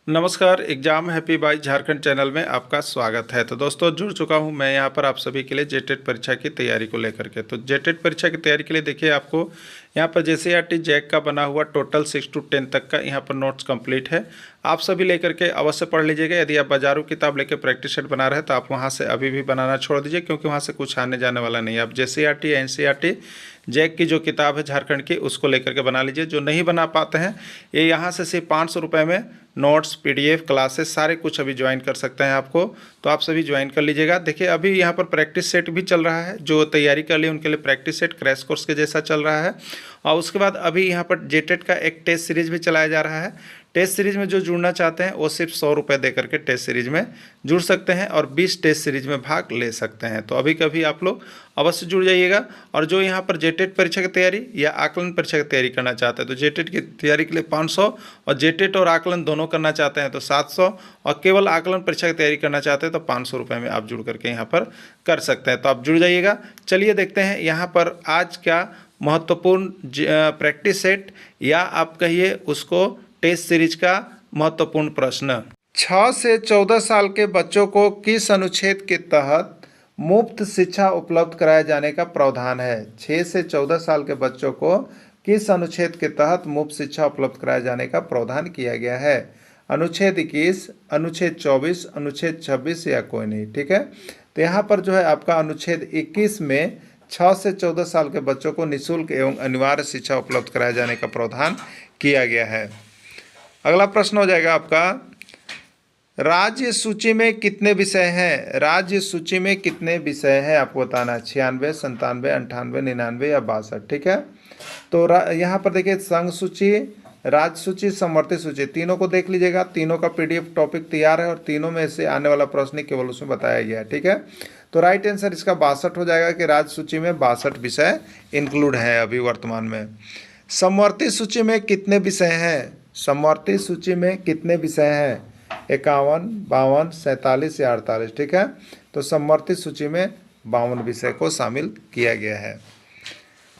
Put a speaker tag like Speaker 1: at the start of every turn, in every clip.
Speaker 1: नमस्कार। Exam happy by Jharkhand channel में आपका स्वागत है। तो दोस्तों जुड़ चुका हूं मैं यहां पर आप सभी के लिए जेटेट परीक्षा की तैयारी को लेकर के। तो जेटेट परीक्षा की तैयारी के लिए देखिए आपको यहां पर जेसीईआरटी जैक का बना हुआ टोटल 6 to 10 तक का यहां पर नोट्स कंप्लीट है। आप सभी लेकर के अवश्य पढ़ लीजिएगा। यदि आप बाजारू किताब लेकर प्रैक्टिस सेट बना रहे हैं तो आप वहाँ से अभी भी बनाना छोड़ दीजिए, क्योंकि वहाँ से कुछ आने जाने वाला नहीं है। आप जेसीईआरटी या एनसीईआरटी जैक की जो किताब है झारखंड की उसको लेकर के बना लीजिए। जो नहीं बना पाते हैं ये यहाँ से सिर्फ 500 रुपये में नोट्स, पीडीएफ, क्लासेस सारे कुछ अभी ज्वाइन कर सकते हैं आपको। तो आप सभी ज्वाइन कर लीजिएगा। देखिए अभी यहाँ पर प्रैक्टिस सेट भी चल रहा है। जो तैयारी कर लिए उनके लिए प्रैक्टिस सेट क्रैश कोर्स के जैसा चल रहा है। और उसके बाद अभी यहाँ पर जेटेट का एक टेस्ट सीरीज भी चलाया जा रहा है। टेस्ट सीरीज में जो जुड़ना चाहते हैं वो सिर्फ 100 रुपये दे करके टेस्ट सीरीज में जुड़ सकते हैं और 20 टेस्ट सीरीज में भाग ले सकते हैं। तो अभी कभी आप लोग अवश्य जुड़ जाइएगा। और जो यहाँ पर जेटेट परीक्षा की तैयारी या आकलन परीक्षा की तैयारी करना चाहते हैं तो जेटेट की तैयारी के लिए 500 और जेटेट और आकलन दोनों करना चाहते हैं तो 700 और केवल आकलन परीक्षा की तैयारी करना चाहते हैं तो 500 रुपये में आप जुड़ करके यहाँ पर कर सकते हैं। तो आप जुड़ जाइएगा। चलिए देखते हैं यहाँ पर आज क्या महत्वपूर्ण प्रैक्टिस सेट या आप कहिए उसको टेस्ट सीरीज का महत्वपूर्ण प्रश्न। 6 से 14 साल के बच्चों को किस अनुच्छेद के तहत मुफ्त शिक्षा उपलब्ध कराए जाने का प्रावधान है? 6 से 14 साल के बच्चों को किस अनुच्छेद के तहत मुफ्त शिक्षा उपलब्ध कराए जाने का प्रावधान किया गया है? अनुच्छेद 21, अनुच्छेद 24, अनुच्छेद 26 या कोई नहीं। ठीक है, तो यहाँ पर जो है आपका अनुच्छेद 21 में 6 से 14 साल के बच्चों को निःशुल्क एवं अनिवार्य शिक्षा उपलब्ध कराए जाने का प्रावधान किया गया है। अगला प्रश्न हो जाएगा आपका, राज्य सूची में कितने विषय हैं? राज्य सूची में कितने विषय हैं आपको बताना है। 96, 97, 98, 99 या 62। ठीक है, तो यहाँ पर देखिए संघ सूची, राज्य सूची, समवर्ती सूची तीनों को देख लीजिएगा। तीनों का पीडीएफ टॉपिक तैयार है और तीनों में से आने वाला प्रश्न केवल उसमें बताया गया है। ठीक है, तो राइट आंसर इसका 62 हो जाएगा कि राज्य सूची में 62 विषय इंक्लूड हैं अभी वर्तमान में। समवर्ती सूची में कितने विषय हैं? समवर्ती सूची में कितने विषय हैं? 51, 52, 47 या 48। ठीक है, तो समवर्ती सूची में 52 विषय को शामिल किया गया है।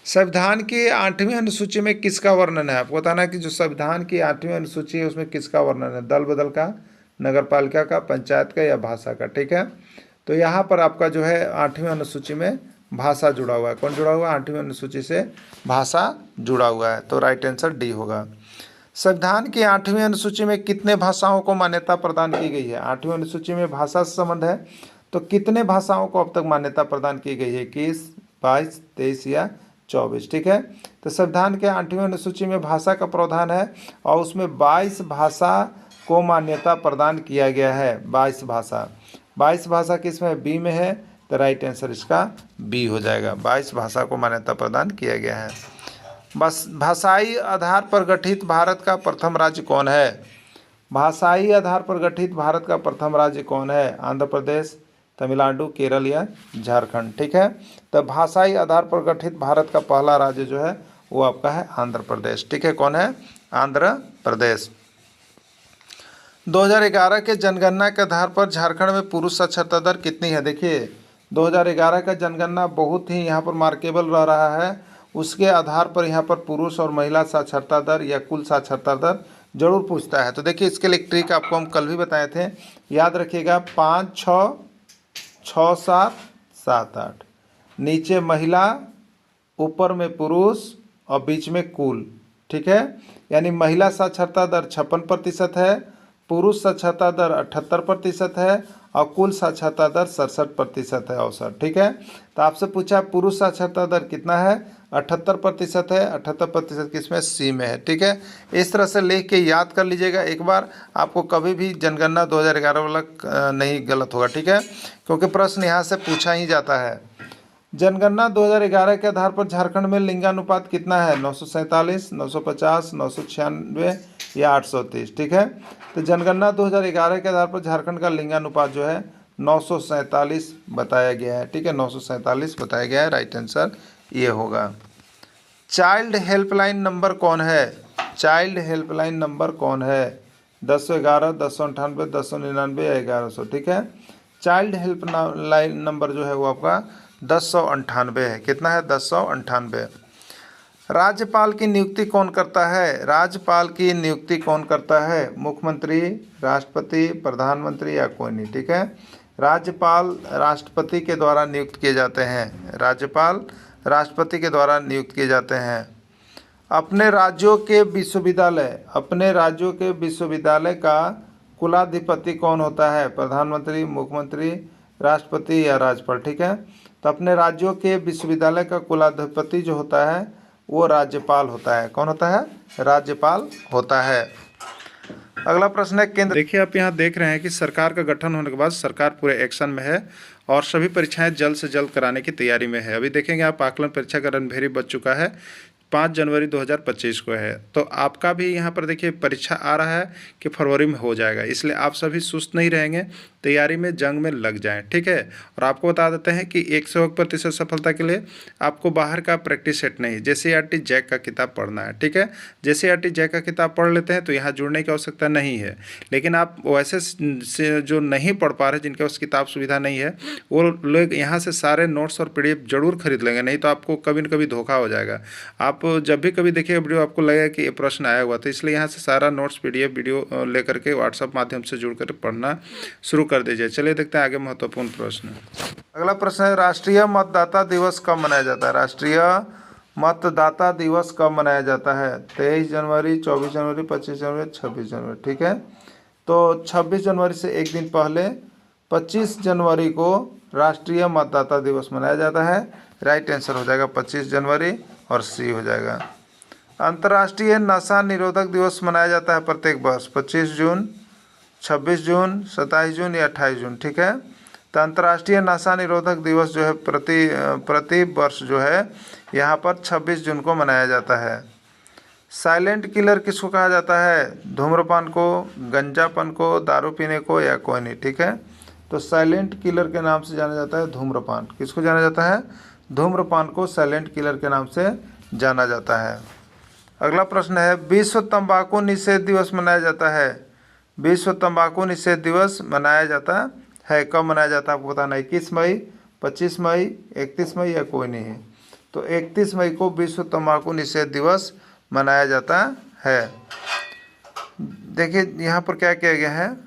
Speaker 1: संविधान की 8वीं अनुसूची में किसका वर्णन है? आपको बताना है कि जो संविधान की 8वीं अनुसूची है उसमें किसका वर्णन है? दल बदल का, नगर पालिका का, पंचायत का या भाषा का। ठीक है, तो यहाँ पर आपका जो है 8वीं अनुसूची में भाषा जुड़ा हुआ है। कौन जुड़ा हुआ है? 8वीं अनुसूची से भाषा जुड़ा हुआ है। तो राइट आंसर डी होगा। संविधान की 8वीं अनुसूची में कितने भाषाओं को मान्यता प्रदान की गई है? 8वीं अनुसूची में भाषा से संबंध है तो कितने भाषाओं को अब तक मान्यता प्रदान की गई है? 21, 22, 23 या 24। ठीक है, तो संविधान के 8वीं अनुसूची में भाषा का प्रावधान है और उसमें 22 भाषा को मान्यता प्रदान किया गया है। 22 भाषा, 22 भाषा किसमें? बी में है, तो राइट आंसर इसका बी हो जाएगा। 22 भाषा को मान्यता प्रदान किया गया है। बस भाषाई आधार पर गठित भारत का प्रथम राज्य कौन है? भाषाई आधार पर गठित भारत का प्रथम राज्य कौन है? आंध्र प्रदेश, तमिलनाडु, केरल या झारखंड। ठीक है, तो भाषाई आधार पर गठित भारत का पहला राज्य जो है वो आपका है आंध्र प्रदेश। ठीक है, कौन है? आंध्र प्रदेश। 2011 के जनगणना के आधार पर झारखंड में पुरुष साक्षरता दर कितनी है? देखिए 2011 का जनगणना बहुत ही यहाँ पर मार्केबल रह रहा है। उसके आधार पर यहाँ पर पुरुष और महिला साक्षरता दर या कुल साक्षरता दर जरूर पूछता है। तो देखिए इसके लिए एक ट्रिक आपको हम कल भी बताए थे, याद रखिएगा। 5, 6, 6, 7, 7, 8, नीचे महिला, ऊपर में पुरुष और बीच में कुल। ठीक है, यानी महिला साक्षरता दर 56% है, पुरुष साक्षरता दर 78% है और कुल साक्षरता दर 67% है औसत। ठीक है, तो आपसे पूछा पुरुष साक्षरता दर कितना है? 78% है। 78% किसमें? सी में है। ठीक है, इस तरह से लिख के याद कर लीजिएगा एक बार। आपको कभी भी जनगणना 2011 वाला नहीं गलत होगा। ठीक है, क्योंकि प्रश्न यहाँ से पूछा ही जाता है। जनगणना 2011 के आधार पर झारखंड में लिंगानुपात कितना है? 947, 950, 996 या 830। ठीक है, तो जनगणना 2011 के आधार पर झारखंड का लिंगानुपात जो है 947 बताया गया है। ठीक है, 947 बताया गया है। राइट आंसर ये होगा। चाइल्ड हेल्पलाइन नंबर कौन है? चाइल्ड हेल्पलाइन नंबर कौन है? 1011, 1098, 1099 या 1100। ठीक है, चाइल्ड हेल्पलाइन नंबर जो है वो आपका 1098 है। कितना है? 1098। राज्यपाल की नियुक्ति कौन करता है? राज्यपाल की नियुक्ति कौन करता है? मुख्यमंत्री, राष्ट्रपति, प्रधानमंत्री या कोई नहीं। ठीक है, राज्यपाल राष्ट्रपति के द्वारा नियुक्त किए जाते हैं। राज्यपाल राष्ट्रपति के द्वारा नियुक्त किए जाते हैं। अपने राज्यों के विश्वविद्यालय का कुलाधिपति कौन होता है? प्रधानमंत्री, मुख्यमंत्री, राष्ट्रपति या राज्यपाल। ठीक है, तो अपने राज्यों के विश्वविद्यालय का कुलाधिपति जो होता है वो राज्यपाल होता है। कौन होता है? राज्यपाल होता है। अगला प्रश्न है केंद्र। देखिए, आप यहाँ देख रहे हैं कि सरकार का गठन होने के बाद सरकार पूरे एक्शन में है और सभी परीक्षाएं जल्द से जल्द कराने की तैयारी में है। अभी देखेंगे आप, आकलन परीक्षा का रणभेरी बज चुका है, 5 जनवरी 2025 को है। तो आपका भी यहाँ पर देखिए परीक्षा आ रहा है कि फरवरी में हो जाएगा, इसलिए आप सभी सुस्त नहीं रहेंगे, तैयारी में जंग में लग जाएं। ठीक है, और आपको बता देते हैं कि 101% सफलता के लिए आपको बाहर का प्रैक्टिस सेट नहीं, JCERT जैक का किताब पढ़ना है। ठीक है, JCERT जैक का किताब पढ़ लेते हैं तो यहाँ जुड़ने की आवश्यकता नहीं है। लेकिन आप वैसे से जो नहीं पढ़ पा रहे, जिनके पास किताब सुविधा नहीं है, वो लोग यहाँ से सारे नोट्स और PDF जरूर खरीद लेंगे, नहीं तो आपको कभी न कभी धोखा हो जाएगा। आप जब भी कभी देखिए वीडियो आपको लगेगा कि ये प्रश्न आया हुआ, तो इसलिए यहाँ से सारा नोट्स PDF वीडियो लेकर के व्हाट्सएप माध्यम से जुड़कर पढ़ना शुरू कर दीजिए। चलिए देखते हैं आगे महत्वपूर्ण प्रश्न। अगला प्रश्न है, राष्ट्रीय मतदाता दिवस कब मनाया जाता है? राष्ट्रीय मतदाता दिवस कब मनाया जाता है? 23 जनवरी, 24 जनवरी, 25 जनवरी, 26 जनवरी। ठीक है, तो 26 जनवरी से एक दिन पहले 25 जनवरी को राष्ट्रीय मतदाता दिवस मनाया जाता है। राइट आंसर हो जाएगा 25 जनवरी और सी हो जाएगा। अंतर्राष्ट्रीय नशा निरोधक दिवस मनाया जाता है प्रत्येक वर्ष 25 जून, 26 जून, 27 जून या 28 जून। ठीक है, तो अंतर्राष्ट्रीय नशा निरोधक दिवस जो है प्रति वर्ष जो है यहाँ पर 26 जून को मनाया जाता है। साइलेंट किलर किसको कहा जाता है? धूम्रपान को, गंजापन को, दारू पीने को या कोई नहीं। ठीक है, तो साइलेंट किलर के नाम से जाना जाता है धूम्रपान। किसको जाना जाता है? धूम्रपान को साइलेंट किलर के नाम से जाना जाता है। अगला प्रश्न है, विश्व तंबाकू निषेध दिवस मनाया जाता है। विश्व तंबाकू निषेध दिवस मनाया जाता है, कब मनाया जाता है आपको बताना है? 21 मई, 25 मई, 31 मई या कोई नहीं है। तो 31 मई को विश्व तंबाकू निषेध दिवस मनाया जाता है। देखिए यहाँ पर क्या किया गया है,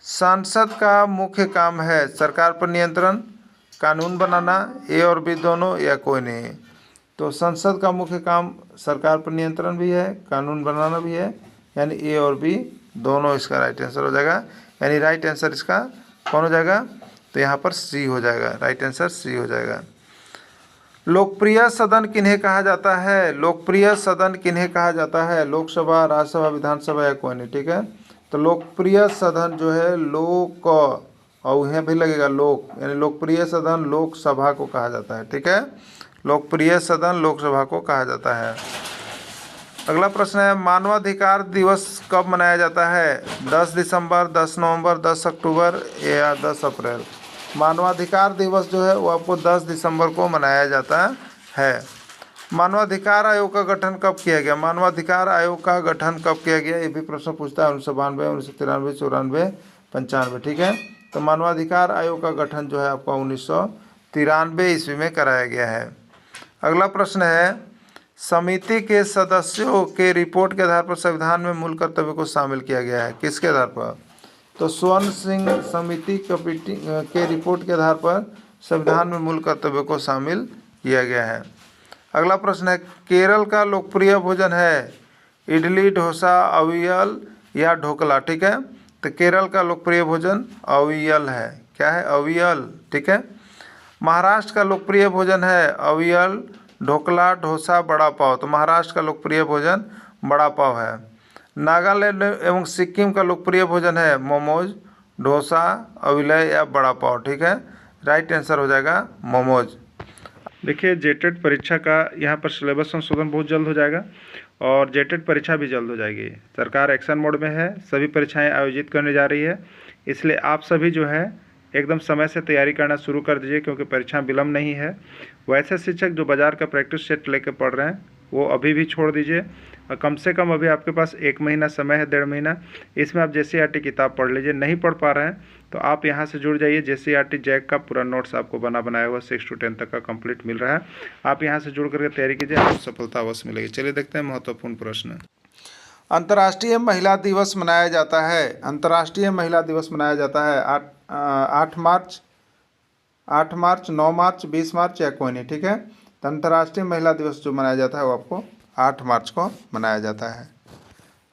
Speaker 1: सांसद का मुख्य काम है सरकार पर नियंत्रण, कानून बनाना, ए और बी दोनों या कोई नहीं। तो संसद का मुख्य काम सरकार पर नियंत्रण भी है, कानून बनाना भी है, यानी ए और बी दोनों इसका राइट आंसर हो जाएगा। यानी राइट आंसर इसका कौन हो जाएगा? तो यहाँ पर सी हो जाएगा, राइट आंसर सी हो जाएगा। लोकप्रिय सदन किन्हें कहा जाता है? लोकप्रिय सदन किन्हें कहा जाता है? लोकसभा, राज्यसभा, विधानसभा या कोई नहीं। ठीक है, तो लोकप्रिय सदन जो है लोक, और यहाँ भी लगेगा लोक, यानी लोकप्रिय सदन लोकसभा को कहा जाता है। ठीक है, लोकप्रिय सदन लोकसभा को कहा जाता है। अगला प्रश्न है, मानवाधिकार दिवस कब मनाया जाता है? 10 दिसंबर, 10 नवंबर, 10 अक्टूबर या 10 अप्रैल। मानवाधिकार दिवस जो है वो आपको 10 दिसंबर को मनाया जाता है। मानवाधिकार आयोग का गठन कब किया गया? मानवाधिकार आयोग का गठन कब किया गया? ये भी प्रश्न पूछता है 1992, 1993, 1994, 95। ठीक है, तो मानवाधिकार आयोग का गठन जो है आपका 1993 ईस्वी में कराया गया है। अगला प्रश्न है, समिति के सदस्यों के रिपोर्ट के आधार पर संविधान में मूल कर्तव्य को शामिल किया गया है। किसके आधार पर? तो स्वर्ण सिंह समिति के रिपोर्ट के आधार पर संविधान में मूल कर्तव्य को शामिल किया गया है। अगला प्रश्न है, केरल का लोकप्रिय भोजन है इडली, डोसा, अवियल या ढोकला। ठीक है, तो केरल का लोकप्रिय भोजन अवियल है। क्या है? अवियल। ठीक है, महाराष्ट्र का लोकप्रिय भोजन है अवियल, ढोकला, डोसा, बड़ा पाव। तो महाराष्ट्र का लोकप्रिय भोजन बड़ा पाव है। नागालैंड एवं सिक्किम का लोकप्रिय भोजन है मोमोज, डोसा, अविलय या बड़ा पाव। ठीक है, राइट आंसर हो जाएगा मोमोज। देखिए, जेटेट परीक्षा का यहाँ पर सिलेबस संशोधन बहुत जल्द हो जाएगा और जेटेट परीक्षा भी जल्द हो जाएगी। सरकार एक्शन मोड में है, सभी परीक्षाएं आयोजित करने जा रही है, इसलिए आप सभी जो है एकदम समय से तैयारी करना शुरू कर दीजिए, क्योंकि परीक्षा विलम्ब नहीं है। वैसे शिक्षक जो बाज़ार का प्रैक्टिस सेट लेकर पढ़ रहे हैं वो अभी भी छोड़ दीजिए। और कम से कम अभी आपके पास 1 महीना समय है, 1.5 महीना, इसमें आप JCERT किताब पढ़ लीजिए। नहीं पढ़ पा रहे हैं तो आप यहाँ से जुड़ जाइए। JCERT जैक का पूरा नोट्स आपको बनाया हुआ 6 to 10 तक का कंप्लीट मिल रहा है। आप यहाँ से जुड़ करके तैयारी कीजिए, आपको सफलता अवश्य मिलेगी। चलिए देखते हैं महत्वपूर्ण प्रश्न। अंतर्राष्ट्रीय महिला दिवस मनाया जाता है। अंतर्राष्ट्रीय महिला दिवस मनाया जाता है 8 मार्च, 9 मार्च, 20 मार्च या कोई नहीं, ठीक है। तो अंतर्राष्ट्रीय महिला दिवस जो मनाया जाता है वो आपको 8 मार्च को मनाया जाता है।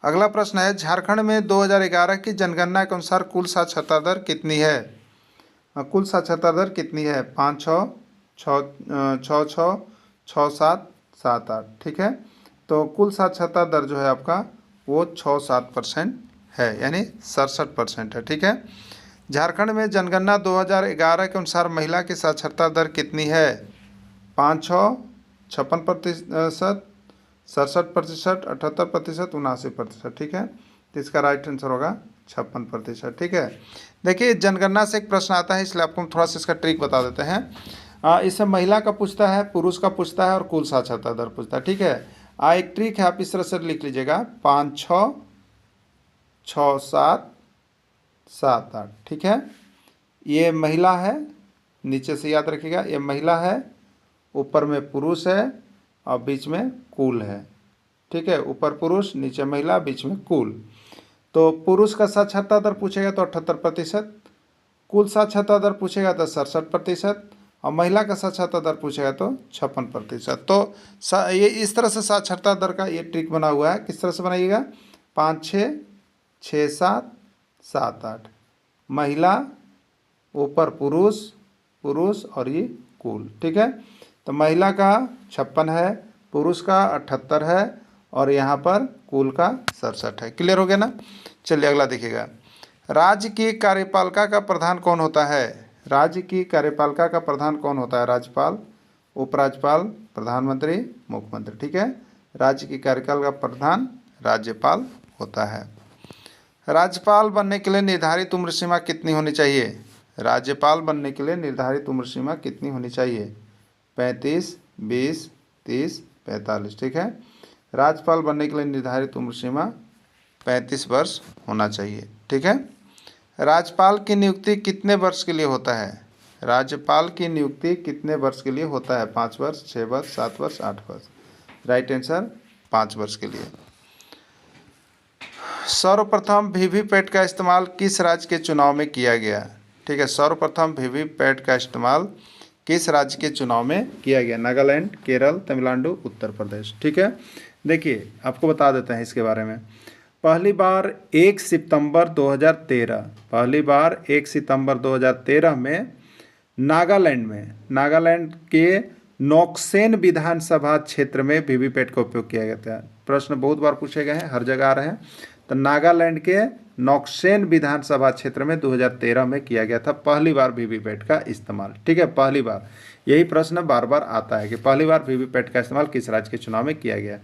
Speaker 1: अगला प्रश्न है, झारखंड में 2011 की जनगणना के अनुसार कुल साक्षरता दर कितनी है? कुल साक्षरता दर कितनी है? 5, 6, 7, 8, ठीक है। तो कुल साक्षरता दर जो है आपका वो 6-7% है, यानी 67% है, ठीक है। झारखंड में जनगणना 2011 के अनुसार महिला की साक्षरता दर कितनी है? 5, 6, 56%, 67%, 78%, 79%, ठीक है। तो इसका राइट आंसर होगा 56%, ठीक है। देखिए जनगणना से एक प्रश्न आता है, इसलिए आपको हम थोड़ा सा इसका ट्रिक बता देते हैं। इससे महिला का पूछता है, पुरुष का पूछता है और कुल साक्षरता दर पूछता है, ठीक है। एक ट्रिक है, आप इस तरह से लिख लीजिएगा 5, 6, 6, 7, 7, 8, ठीक है। ये महिला है, नीचे से याद रखिएगा, ये महिला है, ऊपर में पुरुष है और बीच में कुल है, ठीक है। ऊपर पुरुष, नीचे महिला, बीच में कुल। तो पुरुष का साक्षरता दर पूछेगा तो 78%, कुल साक्षरता दर पूछेगा तो 67%, और महिला का साक्षरता दर पूछेगा तो 56%। तो ये इस तरह से साक्षरता दर का ये ट्रिक बना हुआ है। किस तरह से बनाइएगा? 5, 6, 6, 7, 7, 8, महिला, ऊपर पुरुष, पुरुष और ये कुल, ठीक है। तो महिला का 56 है, पुरुष का 78 है और यहाँ पर कुल का 67 है। क्लियर हो गया ना? चलिए अगला देखिएगा। राज्य की कार्यपालिका का प्रधान कौन होता है? राज्य की कार्यपालिका का प्रधान कौन होता है? राज्यपाल, उपराज्यपाल, प्रधानमंत्री, मुख्यमंत्री, ठीक है। राज्य की कार्यपालिका का प्रधान राज्यपाल होता है। राज्यपाल बनने के लिए निर्धारित उम्र सीमा कितनी होनी चाहिए? राज्यपाल बनने के लिए निर्धारित उम्र सीमा कितनी होनी चाहिए? 35, 20, 30, 45, ठीक है। राज्यपाल बनने के लिए निर्धारित उम्र सीमा 35 वर्ष होना चाहिए, ठीक है। राज्यपाल की नियुक्ति कितने वर्ष के लिए होता है? राज्यपाल की नियुक्ति कितने वर्ष के लिए होता है? 5 वर्ष, 6 वर्ष, 7 वर्ष, 8 वर्ष। राइट आंसर 5 वर्ष के लिए। सर्वप्रथम वीवीपैट का इस्तेमाल किस राज्य के चुनाव में किया गया? ठीक है, सर्वप्रथम वीवीपैट का इस्तेमाल किस राज्य के चुनाव में किया गया? नागालैंड, केरल, तमिलनाडु, उत्तर प्रदेश, ठीक है। देखिए आपको बता देते हैं इसके बारे में। पहली बार 1 सितंबर 2013, पहली बार 1 सितंबर 2013 में नागालैंड के नोक्सेन विधानसभा क्षेत्र में वीवीपैट का उपयोग किया गया था। प्रश्न बहुत बार पूछे गए हैं, हर जगह आ रहे हैं। तो नागालैंड के नोक्सेन विधानसभा क्षेत्र में 2013 में किया गया था पहली बार वीवीपैट का इस्तेमाल, ठीक है। पहली बार, यही प्रश्न बार बार आता है कि पहली बार वीवीपैट का इस्तेमाल किस राज्य के चुनाव में किया गया।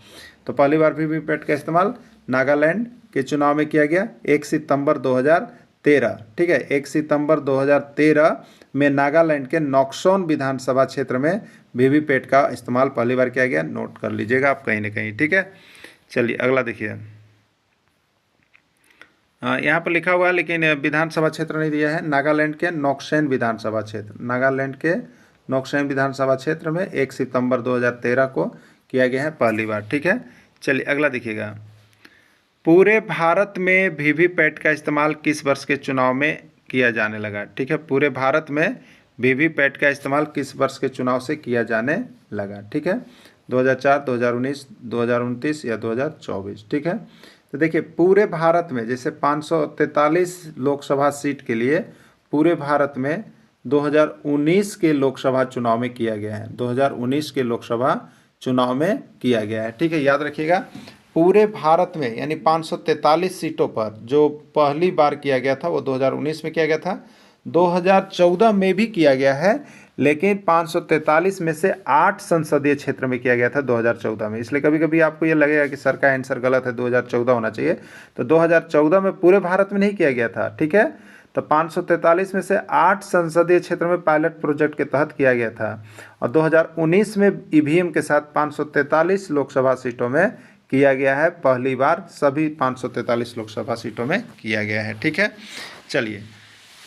Speaker 1: तो पहली बार वीवीपैट का इस्तेमाल नागालैंड के चुनाव में किया गया 1 सितंबर 2013, ठीक है। 1 सितंबर 2013 में नागालैंड के नोक्सोन विधानसभा क्षेत्र में वीवीपैट का इस्तेमाल पहली बार किया गया। नोट कर लीजिएगा आप कहीं ना कहीं, ठीक है। चलिए अगला देखिए। यहाँ पर लिखा हुआ है लेकिन विधानसभा क्षेत्र नहीं दिया है। नागालैंड के नोक्सेन विधानसभा क्षेत्र, नागालैंड के नोक्सेन विधानसभा क्षेत्र में 1 सितंबर 2013 को किया गया है पहली बार, ठीक है। चलिए अगला देखिएगा। पूरे भारत में वीवीपैट का इस्तेमाल किस वर्ष के चुनाव में किया जाने लगा? ठीक है, पूरे भारत में वीवीपैट का इस्तेमाल किस वर्ष के चुनाव से किया जाने लगा? ठीक है, 2004, 2019, 2029 या 2024, ठीक है। तो देखिए पूरे भारत में जैसे 543 लोकसभा सीट के लिए पूरे भारत में 2019 के लोकसभा चुनाव में किया गया है, 2019 के लोकसभा चुनाव में किया गया है, ठीक है। याद रखिएगा पूरे भारत में यानी 543 सीटों पर जो पहली बार किया गया था वो 2019 में किया गया था। 2014 में भी किया गया है लेकिन 543 में से 8 संसदीय क्षेत्र में किया गया था 2014 में। इसलिए कभी कभी आपको ये लगेगा कि सर का आंसर गलत है, 2014 होना चाहिए। तो 2014 में पूरे भारत में नहीं किया गया था, ठीक है। तो 543 में से 8 संसदीय क्षेत्र में पायलट प्रोजेक्ट के तहत किया गया था और 2019 में ईवीएम के साथ 543 लोकसभा सीटों में किया गया है। पहली बार सभी 543 लोकसभा सीटों में किया गया है। ठीक है, चलिए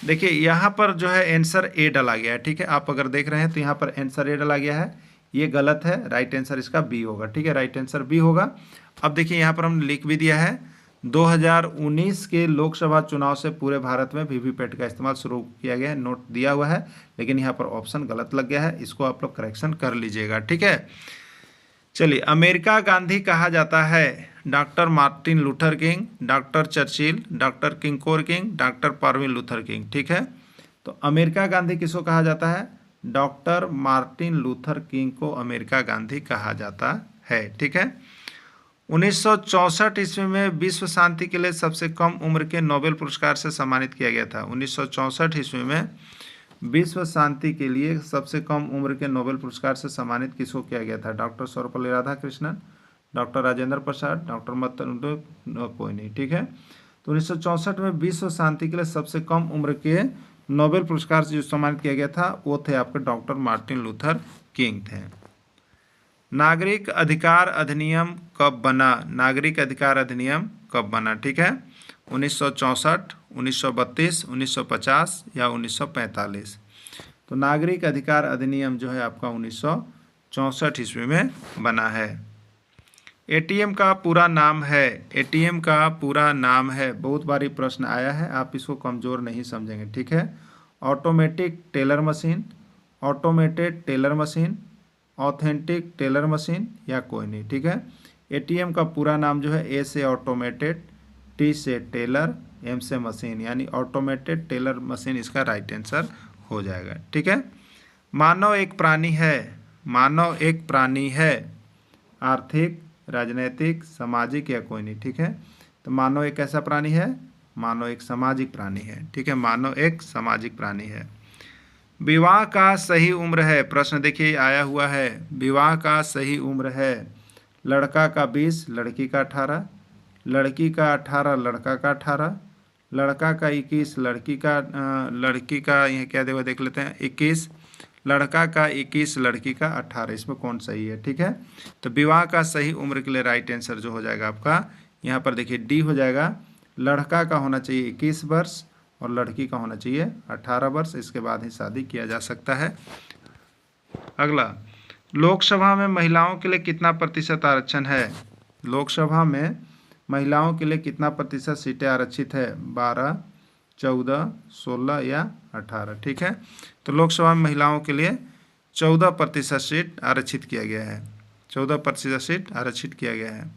Speaker 1: देखिए यहाँ पर जो है आंसर ए डाला गया है। ठीक है, आप अगर देख रहे हैं तो यहाँ पर आंसर ए डाला गया है, ये गलत है, राइट आंसर इसका बी होगा। ठीक है, राइट आंसर बी होगा। अब देखिए यहाँ पर हमने लिख भी दिया है 2019 के लोकसभा चुनाव से पूरे भारत में वीवीपैट का इस्तेमाल शुरू किया गया है, नोट दिया हुआ है, लेकिन यहाँ पर ऑप्शन गलत लग गया है, इसको आप लोग करेक्शन कर लीजिएगा। ठीक है, चलिए अमेरिका गांधी कहा जाता है doctor Martin Luther King, doctor Churchill, doctor किंगकोर किंग, डॉक्टर परवीन लूथर किंग। ठीक है, तो अमेरिका गांधी किसको कहा जाता है? डॉक्टर मार्टिन लूथर किंग को अमेरिका गांधी कहा जाता है। ठीक है, 1964 ईस्वी में विश्व शांति के लिए सबसे कम उम्र के नोबेल पुरस्कार से सम्मानित किया गया था। 1964 ईस्वी में विश्व शांति के लिए सबसे कम उम्र के नोबेल पुरस्कार से सम्मानित किसको किया गया था? Doctor Sarvepalli Radhakrishnan, doctor Rajendra Prasad, doctor कोई नहीं। ठीक है, तो 1964 में विश्व शांति के लिए सबसे कम उम्र के नोबेल पुरस्कार से जो सम्मानित किया गया था वो थे आपके डॉक्टर मार्टिन लूथर किंग थे। नागरिक अधिकार अधिनियम कब बना? नागरिक अधिकार अधिनियम कब बना? ठीक है, 1964, 1932, 1950 या 1945। तो नागरिक अधिकार अधिनियम जो है आपका 1964 ईस्वी में बना है। एटीएम का पूरा नाम है, एटीएम का पूरा नाम है, बहुत बारी प्रश्न आया है, आप इसको कमज़ोर नहीं समझेंगे। ठीक है, automatic teller machine, automated teller machine, authentic teller machine या कोई नहीं। ठीक है, एटीएम का पूरा नाम जो है ए से ऑटोमेटेड, टी से टेलर, एम से मशीन, यानी ऑटोमेटेड टेलर मशीन इसका राइट आंसर हो जाएगा। ठीक है, मानव एक प्राणी है, मानव एक प्राणी है, आर्थिक, राजनैतिक, सामाजिक या कोई नहीं। ठीक है, तो मानव एक ऐसा प्राणी है, मानव एक सामाजिक प्राणी है। ठीक है, मानव एक सामाजिक प्राणी है। विवाह का सही उम्र है, प्रश्न देखिए आया हुआ है, विवाह का सही उम्र है लड़का का 20, लड़की का 18, लड़की का 18, लड़का का 18, लड़का का 21, लड़की का यह क्या देगा देख लेते हैं 21, लड़का का 21, लड़की का 18, इसमें कौन सही है? ठीक है, तो विवाह का सही उम्र के लिए राइट आंसर जो हो जाएगा आपका यहाँ पर देखिए डी हो जाएगा। लड़का का होना चाहिए 21 वर्ष और लड़की का होना चाहिए 18 वर्ष, इसके बाद ही शादी किया जा सकता है। अगला, लोकसभा में महिलाओं के लिए कितना प्रतिशत आरक्षण है? लोकसभा में महिलाओं के लिए कितना प्रतिशत सीटें आरक्षित है? 12, 14, 16 या 18। ठीक है, तो लोकसभा में महिलाओं के लिए 14% सीट आरक्षित किया गया है, 14% सीट आरक्षित किया गया है।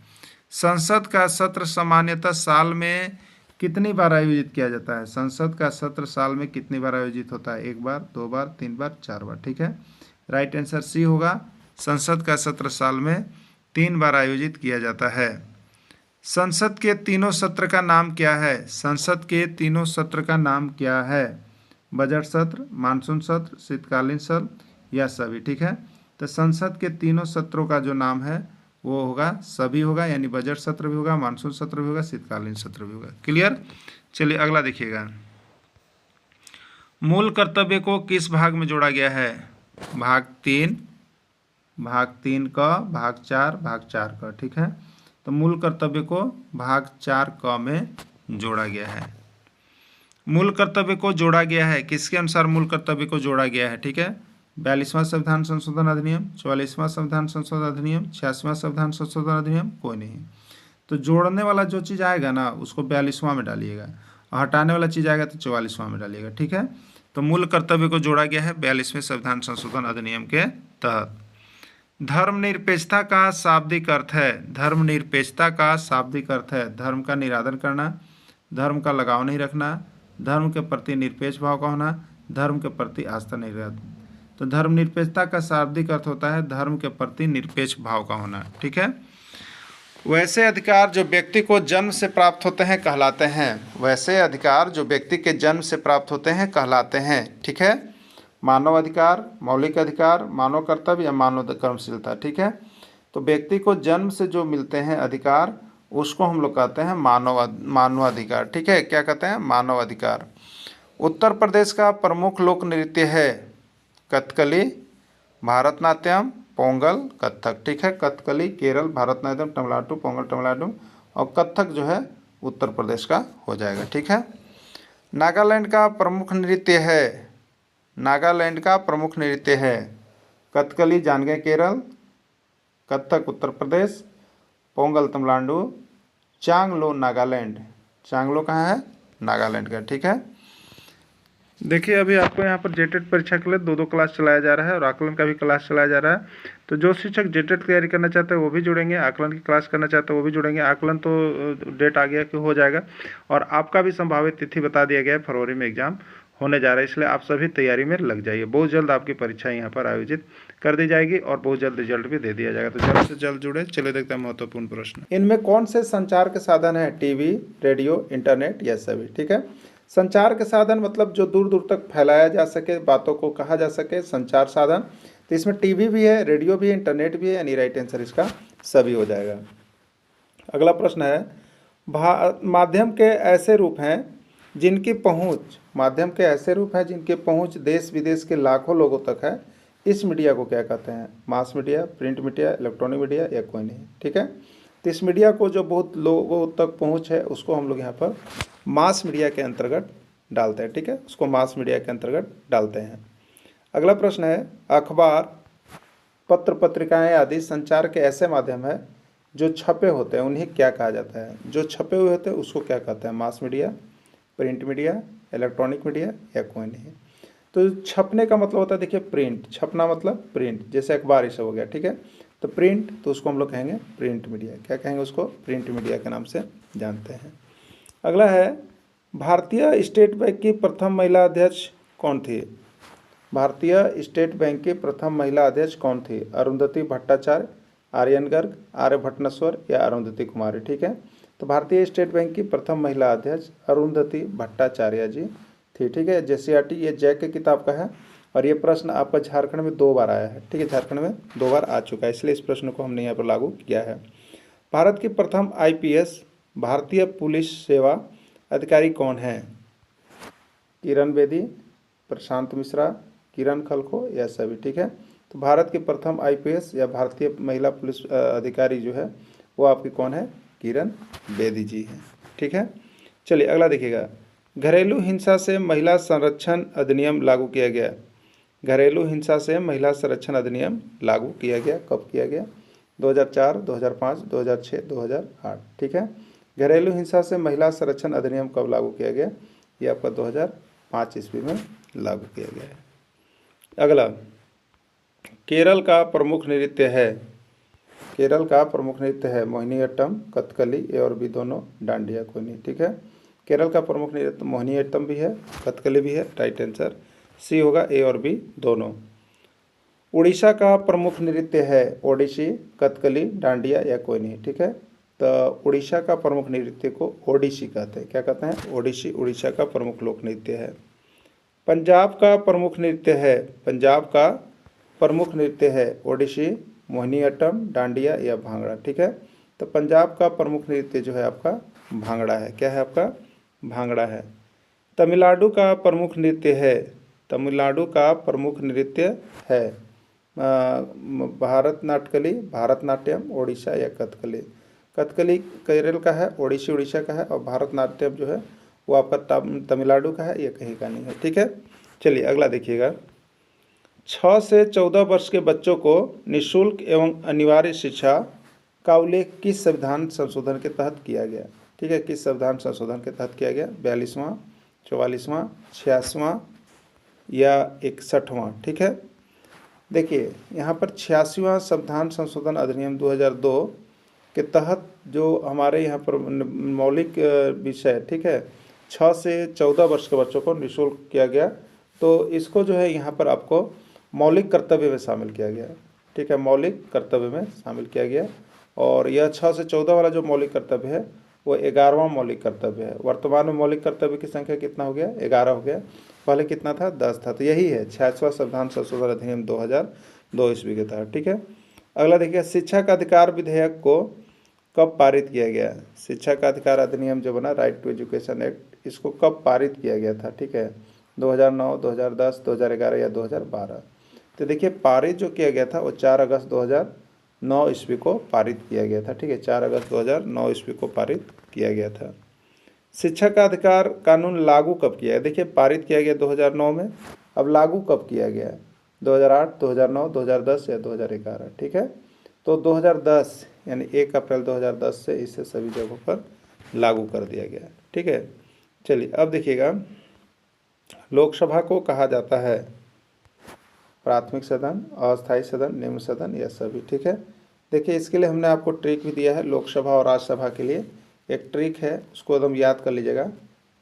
Speaker 1: संसद का सत्र सामान्यतः साल में कितनी बार आयोजित किया जाता है? संसद का सत्र साल में कितनी बार आयोजित होता है? 1 बार, 2 बार, 3 बार, 4 बार। ठीक है, राइट आंसर सी होगा, संसद का सत्र साल में 3 बार आयोजित किया जाता है। संसद के तीनों सत्र का नाम क्या है? संसद के तीनों सत्र का नाम क्या है? बजट सत्र, मानसून सत्र, शीतकालीन सत्र या सभी। ठीक है, तो संसद के तीनों सत्रों का जो नाम है वो होगा सभी होगा, यानी बजट सत्र भी होगा, मानसून सत्र भी होगा, शीतकालीन सत्र भी होगा। क्लियर? चलिए अगला देखिएगा, मूल कर्तव्य को किस भाग में जोड़ा गया है? भाग 3, भाग 3 का, भाग 4, भाग 4 का। ठीक है, तो मूल कर्तव्य को भाग 4 क में जोड़ा गया है। मूल कर्तव्य को जोड़ा गया है, किसके अनुसार मूल कर्तव्य को जोड़ा गया है? ठीक है, 42वां संविधान संशोधन अधिनियम, 44वां संविधान संशोधन अधिनियम, 86वां संविधान संशोधन अधिनियम, कोई नहीं। तो जोड़ने वाला जो चीज़ आएगा ना उसको 42वां में डालिएगा और हटाने वाला चीज़ आएगा तो 44वां में डालिएगा। ठीक है, तो मूल कर्तव्य को जोड़ा गया है 42वें संविधान संशोधन अधिनियम के तहत। धर्मनिरपेक्षता का शाब्दिक अर्थ है, धर्मनिरपेक्षता का शाब्दिक अर्थ है धर्म का निरादर करना, धर्म का लगाव नहीं रखना, धर्म के प्रति निरपेक्ष भाव का होना, धर्म के प्रति आस्था नहीं रखना। तो धर्मनिरपेक्षता का शाब्दिक अर्थ होता है धर्म के प्रति निरपेक्ष भाव का होना। ठीक है, वैसे अधिकार जो व्यक्ति को जन्म से प्राप्त होते हैं कहलाते हैं, वैसे अधिकार जो व्यक्ति के जन्म से प्राप्त होते हैं कहलाते हैं। ठीक है, मानव अधिकार, मौलिक अधिकार, मानव कर्तव्य या मानव कर्मशीलता। ठीक है, तो व्यक्ति को जन्म से जो मिलते हैं अधिकार उसको हम लोग कहते हैं मानवाधिकार। ठीक है, क्या कहते हैं? मानव अधिकार। उत्तर प्रदेश का प्रमुख लोक नृत्य है कथकली, भारतनाट्यम, पोंगल, कथक। ठीक है, कथकली केरल, भारतनाट्यम तमिलनाडु, पोंगल तमिलनाडु और कथक जो है उत्तर प्रदेश का हो जाएगा। ठीक है, नागालैंड का प्रमुख नृत्य है, नागालैंड का प्रमुख नृत्य है कथकली, जान गए केरल, कथक उत्तर प्रदेश, पोंगल तमिलनाडु, चांगलो नागालैंड। चांगलो कहाँ है? नागालैंड का। ठीक है, देखिए अभी आपको यहाँ पर जेटेट परीक्षा के लिए दो क्लास चलाया जा रहा है और आकलन का भी क्लास चलाया जा रहा है। तो जो शिक्षक जेटेट की तैयारी करना चाहते हैं वो भी जुड़ेंगे, आकलन की क्लास करना चाहते हैं वो भी जुड़ेंगे। आकलन तो डेट आ गया कि हो जाएगा और आपका भी संभावित तिथि बता दिया गया है, फरवरी में एग्जाम होने जा रहा है, इसलिए आप सभी तैयारी में लग जाइए। बहुत जल्द आपकी परीक्षा यहाँ पर आयोजित कर दी जाएगी और बहुत जल्द रिजल्ट भी दे दिया जाएगा। तो जल्द से जल्द जुड़े। चलिए देखते हैं महत्वपूर्ण प्रश्न। इनमें कौन से संचार के साधन हैं? टीवी, रेडियो, इंटरनेट या सभी। ठीक है, संचार के साधन मतलब जो दूर दूर तक फैलाया जा सके, बातों को कहा जा सके, संचार साधन। तो इसमें टीवी भी है, रेडियो भी है, इंटरनेट भी है, यानी राइट आंसर इसका सभी हो जाएगा। अगला प्रश्न है माध्यम के ऐसे रूप हैं जिनकी पहुंच, माध्यम के ऐसे रूप हैं जिनकी पहुंच देश विदेश के लाखों लोगों तक है, इस मीडिया को क्या कहते हैं? Mass media, print media, electronic media या कोई नहीं। ठीक है, तो इस मीडिया को जो बहुत लोगों तक पहुंच है उसको हम लोग यहाँ पर मास मीडिया के अंतर्गत डालते हैं। ठीक है, उसको मास मीडिया के अंतर्गत डालते हैं। अगला प्रश्न है अखबार, पत्र, पत्रिकाएं आदि संचार के ऐसे माध्यम है जो छपे होते हैं, उन्हें क्या कहा जाता है? जो छपे हुए होते हैं उसको क्या कहते हैं? Mass media, print media, electronic media या कोई नहीं। तो छपने का मतलब होता है, देखिए प्रिंट, छपना मतलब प्रिंट, जैसे अखबार ये सब हो गया। ठीक है, तो प्रिंट, तो उसको हम लोग कहेंगे प्रिंट मीडिया। क्या कहेंगे उसको? प्रिंट मीडिया के नाम से जानते हैं। अगला है भारतीय स्टेट बैंक की प्रथम महिला अध्यक्ष कौन थी? भारतीय स्टेट बैंक की प्रथम महिला अध्यक्ष कौन थी? अरुंधति भट्टाचार्य, आर्यन गर्ग, आर्य भट्टनेश्वर या अरुंधति कुमारी। ठीक है, तो भारतीय स्टेट बैंक की प्रथम महिला अध्यक्ष अरुंधति भट्टाचार्य जी थी। ठीक है, जेसीईआरटी ये जैक की किताब का है और ये प्रश्न आपका झारखंड में 2 बार आया है। ठीक है, झारखंड में 2 बार आ चुका है, इसलिए इस प्रश्न को हमने यहाँ पर लागू किया है। भारत की प्रथम आईपीएस भारतीय पुलिस सेवा अधिकारी कौन है? किरण बेदी, प्रशांत मिश्रा, किरण खलखो या सभी। ठीक है, तो भारत की प्रथम आईपीएस या भारतीय महिला पुलिस अधिकारी जो है वो आपकी कौन है? किरण बेदी जी हैं। ठीक है, चलिए अगला देखिएगा। घरेलू हिंसा से महिला संरक्षण अधिनियम लागू किया गया। घरेलू हिंसा से महिला संरक्षण अधिनियम लागू किया गया, कब किया गया? 2004, 2005, 2006, 2008। ठीक है, घरेलू हिंसा से महिला संरक्षण अधिनियम कब लागू किया गया? ये आपका 2005 ईस्वी में लागू किया गया है। अगला, केरल का प्रमुख नृत्य है, केरल का प्रमुख नृत्य है मोहिनीअट्टम, कथकली, ए और बी दोनों, डांडिया कोई नहीं। ठीक है, केरल का प्रमुख नृत्य मोहिनीअट्टम भी है, कथकली भी है, राइट आंसर सी होगा, ए और बी दोनों। उड़ीसा का प्रमुख नृत्य है ओडिसी, कथकली, डांडिया या कोई नहीं। ठीक है, तो उड़ीसा का प्रमुख नृत्य को ओडिसी कहते हैं। क्या कहते हैं? ओडिसी उड़ीसा का प्रमुख लोक नृत्य है। पंजाब का प्रमुख नृत्य है, पंजाब का प्रमुख नृत्य है ओडिसी, मोहिनीअट्टम, डांडिया या भांगड़ा। ठीक है, तो पंजाब का प्रमुख नृत्य जो है आपका भांगड़ा है। क्या है आपका? भांगड़ा है। तमिलनाडु का प्रमुख नृत्य है, तमिलनाडु का प्रमुख नृत्य है भारतनाट्यम, भारतनाट्यम, ओडिशा या कथकली। कथकली केरल का है, ओडिसी उड़ीसा का है और भारतनाट्यम जो है वो आपका तमिलनाडु का है, ये कहीं का नहीं है। ठीक है, चलिए अगला देखिएगा। 6 से 14 वर्ष के बच्चों को निःशुल्क एवं अनिवार्य शिक्षा का उल्लेख किस संविधान संशोधन के तहत किया गया? ठीक है, किस संविधान संशोधन के तहत किया गया? 42वां, 44वां, 86वां या 61वां। ठीक है, देखिए यहाँ पर 86वां संविधान संशोधन अधिनियम 2002 के तहत जो हमारे यहाँ पर मौलिक विषय, ठीक है, 6 से 14 वर्ष के बच्चों को निःशुल्क किया गया। तो इसको जो है यहाँ पर आपको मौलिक कर्तव्य में शामिल किया गया। ठीक है, मौलिक कर्तव्य में शामिल किया गया और यह 6 से 14 वाला जो मौलिक कर्तव्य है वो 11वां मौलिक कर्तव्य है। वर्तमान में मौलिक कर्तव्य की संख्या कितना हो गया? 11 हो गया, पहले कितना था? 10 था। तो यही है 86वां संविधान संशोधन अधिनियम 2002 ईस्वी के तहत। ठीक है, अगला देखिए, शिक्षा का अधिकार विधेयक को कब पारित किया गया? शिक्षा का अधिकार अधिनियम जो बना, राइट टू एजुकेशन एक्ट, इसको कब पारित किया गया था, ठीक है, 2009, 2010, 2011 या 2012। तो देखिए पारित जो किया गया था वो 4 अगस्त 2009 ईस्वी को पारित किया गया था, ठीक है, 4 अगस्त 2009 ईस्वी को पारित किया गया था। शिक्षा का अधिकार कानून लागू कब किया है, देखिए पारित किया गया 2009 में, अब लागू कब किया गया है, 2008, 2009, 2010 या 2011, ठीक है। तो 2010 यानी 1 अप्रैल 2010 से इसे सभी जगहों पर लागू कर दिया गया, ठीक है। चलिए अब देखिएगा, लोकसभा को कहा जाता है प्राथमिक सदन, अस्थायी सदन, निम्न सदन या सभी, ठीक है। देखिए इसके लिए हमने आपको ट्रिक भी दिया है, लोकसभा और राज्यसभा के लिए एक ट्रिक है, उसको एकदम याद कर लीजिएगा,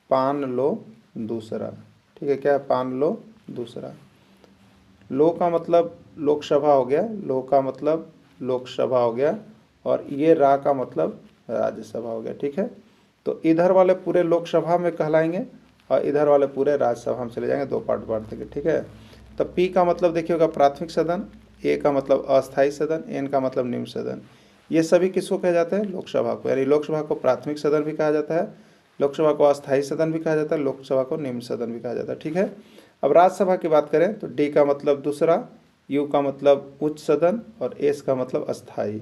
Speaker 1: पान लो दूसरा, ठीक है, क्या है, पान लो दूसरा। लो का मतलब लोकसभा हो गया, लो का मतलब लोकसभा हो गया, और ये रा का मतलब राज्यसभा हो गया, ठीक है। तो इधर वाले पूरे लोकसभा में कहलाएंगे और इधर वाले पूरे राज्यसभा में चले जाएंगे, दो पार्ट बांट देंगे, ठीक है। तो पी का मतलब देखिएगा प्राथमिक सदन, ए का मतलब अस्थायी सदन, एन का मतलब निम्न सदन। ये सभी किसको कहे जाते हैं, लोकसभा को, यानी लोकसभा को प्राथमिक सदन भी कहा जाता है, लोकसभा को अस्थायी सदन भी कहा जाता है, लोकसभा को निम्न सदन भी कहा जाता है, ठीक है। अब राज्यसभा की बात करें तो डी का मतलब दूसरा, यू का मतलब उच्च सदन और एस का मतलब अस्थायी,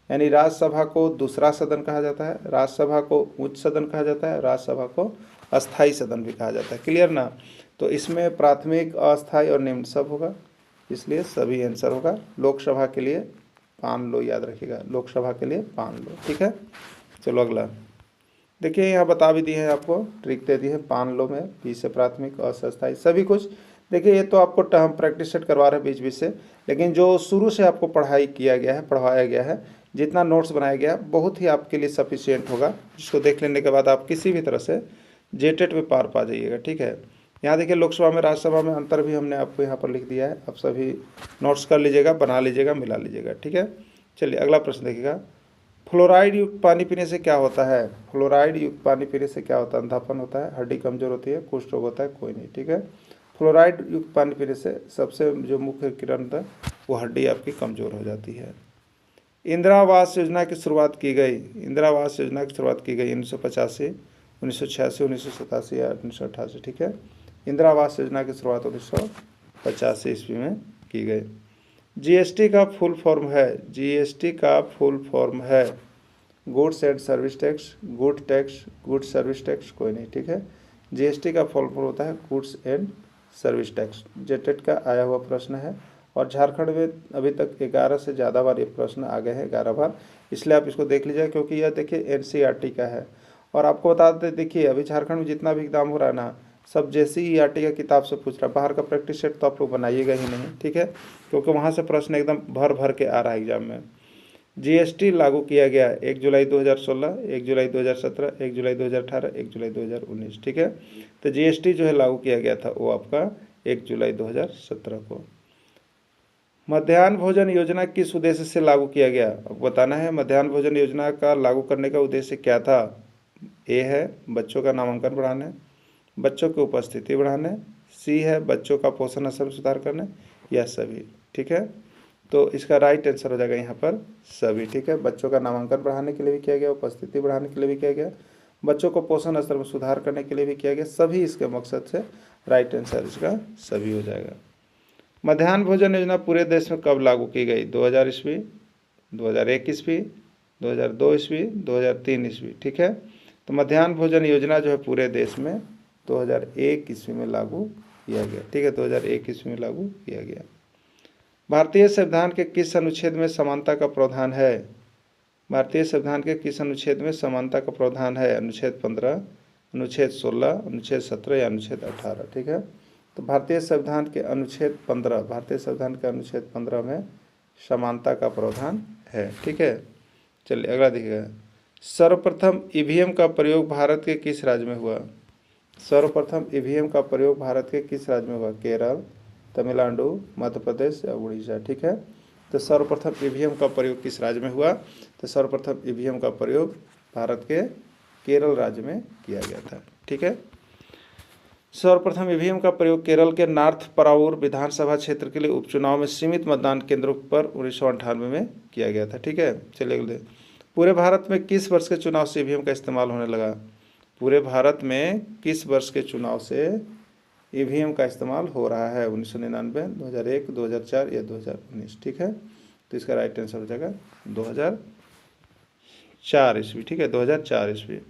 Speaker 1: यानी राज्यसभा को दूसरा सदन कहा जाता है, राज्यसभा को उच्च सदन कहा जाता है, राज्यसभा को अस्थायी सदन भी कहा जाता है, क्लियर ना। तो इसमें प्राथमिक, अस्थायी और निम्न सब होगा, इसलिए सभी आंसर होगा। लोकसभा के लिए पान लो याद रखिएगा, लोकसभा के लिए पान लो, ठीक है। चलो अगला देखिए, यहाँ बता भी दिए हैं आपको, ट्रिक दे दी है, पान लो में पी से प्राथमिक, अ से अस्थायी, सभी कुछ। देखिए ये तो आपको हम प्रैक्टिस सेट करवा रहे हैं बीच बीच से, लेकिन जो शुरू से आपको पढ़ाई किया गया है, पढ़वाया गया है, जितना नोट्स बनाया गया है, बहुत ही आपके लिए सफिशियंट होगा, जिसको देख लेने के बाद आप किसी भी तरह से जेटेट में पार पा जाइएगा, ठीक है। यहाँ देखिए लोकसभा में, राज्यसभा में अंतर भी हमने आपको यहाँ पर लिख दिया है, आप सभी नोट्स कर लीजिएगा, बना लीजिएगा, मिला लीजिएगा, ठीक है। चलिए अगला प्रश्न देखिएगा, फ्लोराइड युक्त पानी पीने से क्या होता है, फ्लोराइड युक्त पानी पीने से क्या होता है, अंधापन होता है, हड्डी कमजोर होती है, कुष्ठ रोग होता है, कोई नहीं, ठीक है। फ्लोराइड युक्त पानी पीने से सबसे जो मुख्य किरण होता है वो हड्डी आपकी कमजोर हो जाती है। इंदिरा आवास योजना की शुरुआत की गई, इंदिरा आवास योजना की शुरुआत की गई 1985, 1986, 1987 या 1988, ठीक है। इंदिरा आवास योजना की शुरुआत 1985 ईस्वी में की गई। जीएसटी का फुल फॉर्म है, जीएसटी का फुल फॉर्म है goods and service tax, good tax, good service tax, कोई नहीं, ठीक है। जीएसटी का फुल फॉर्म होता है goods and service tax. JTET का आया हुआ प्रश्न है, और झारखंड में अभी तक 11 से ज़्यादा बार ये प्रश्न आ गए हैं, 11 बार, इसलिए आप इसको देख लीजिए, क्योंकि यह देखिए एनसीईआरटी का है। और आपको बता देते, देखिए अभी झारखंड में जितना भी एग्जाम हो रहा है ना, सब जेसीईआरटी का किताब से पूछ रहा है, बाहर का प्रैक्टिस सेट तो आप लोग बनाइएगा ही नहीं, ठीक है, क्योंकि वहाँ से प्रश्न एकदम भर भर के आ रहा है एग्जाम में। जीएसटी लागू किया गया 1 जुलाई 2016, 1 जुलाई 2017, 1 जुलाई 2018, 1 जुलाई 2019, ठीक है। तो जीएसटी जो है लागू किया गया था वो आपका 1 जुलाई 2017 को। मध्याह्न भोजन योजना किस उद्देश्य से लागू किया गया, आपको बताना है। मध्याह्न भोजन योजना का लागू करने का उद्देश्य क्या था, ए है बच्चों का नामांकन बढ़ाने, बच्चों की उपस्थिति बढ़ाने, सी है बच्चों का पोषण स्तर में सुधार करने, या सभी, ठीक है। तो इसका राइट आंसर हो जाएगा यहाँ पर सभी, ठीक है। बच्चों का नामांकन बढ़ाने के लिए भी किया गया, उपस्थिति बढ़ाने के लिए भी किया गया, बच्चों को पोषण स्तर में सुधार करने के लिए भी किया गया, सभी इसके मकसद से राइट आंसर इसका सभी हो जाएगा। मध्याह्न भोजन योजना पूरे देश में कब लागू की गई, 2000 ईस्वी, 2001 ईस्वी, 2002 ईस्वी, 2003 ईस्वी, ठीक है। तो मध्याह्न भोजन योजना जो है पूरे देश में 2001 ईस्वी में लागू किया गया, ठीक है, 2001 ईस्वी में लागू किया गया। भारतीय संविधान के किस अनुच्छेद में समानता का प्रावधान है, भारतीय संविधान के किस अनुच्छेद में समानता का प्रावधान है, अनुच्छेद 15, अनुच्छेद 16, अनुच्छेद 17 या अनुच्छेद 18, ठीक है। तो भारतीय संविधान के अनुच्छेद 15, भारतीय संविधान के अनुच्छेद 15 में समानता का प्रावधान है, ठीक है। चलिए अगला देखिएगा, सर्वप्रथम ईवीएम का प्रयोग भारत के किस राज्य में हुआ, सर्वप्रथम ईवीएम का प्रयोग भारत के किस राज्य में हुआ, केरल, तमिलनाडु, मध्य प्रदेश या उड़ीसा, ठीक है। तो सर्वप्रथम ईवीएम का प्रयोग किस राज्य में हुआ, तो सर्वप्रथम ईवीएम का प्रयोग भारत के केरल राज्य में किया गया था, ठीक है। सर्वप्रथम ईवीएम का प्रयोग केरल के नॉर्थ पराऊर विधानसभा क्षेत्र के लिए उपचुनाव में सीमित मतदान केंद्रों पर 1998 में किया गया था, ठीक है। चलिए अगले, पूरे भारत में किस वर्ष के चुनाव से ईवीएम का इस्तेमाल होने लगा, पूरे भारत में किस वर्ष के चुनाव से ईवीएम का इस्तेमाल हो रहा है? 1999, 2001, 2004 या 2019? ठीक है, तो इसका राइट आंसर हो जाएगा 2004 ईस्वी। ठीक है, 2004 ईस्वी।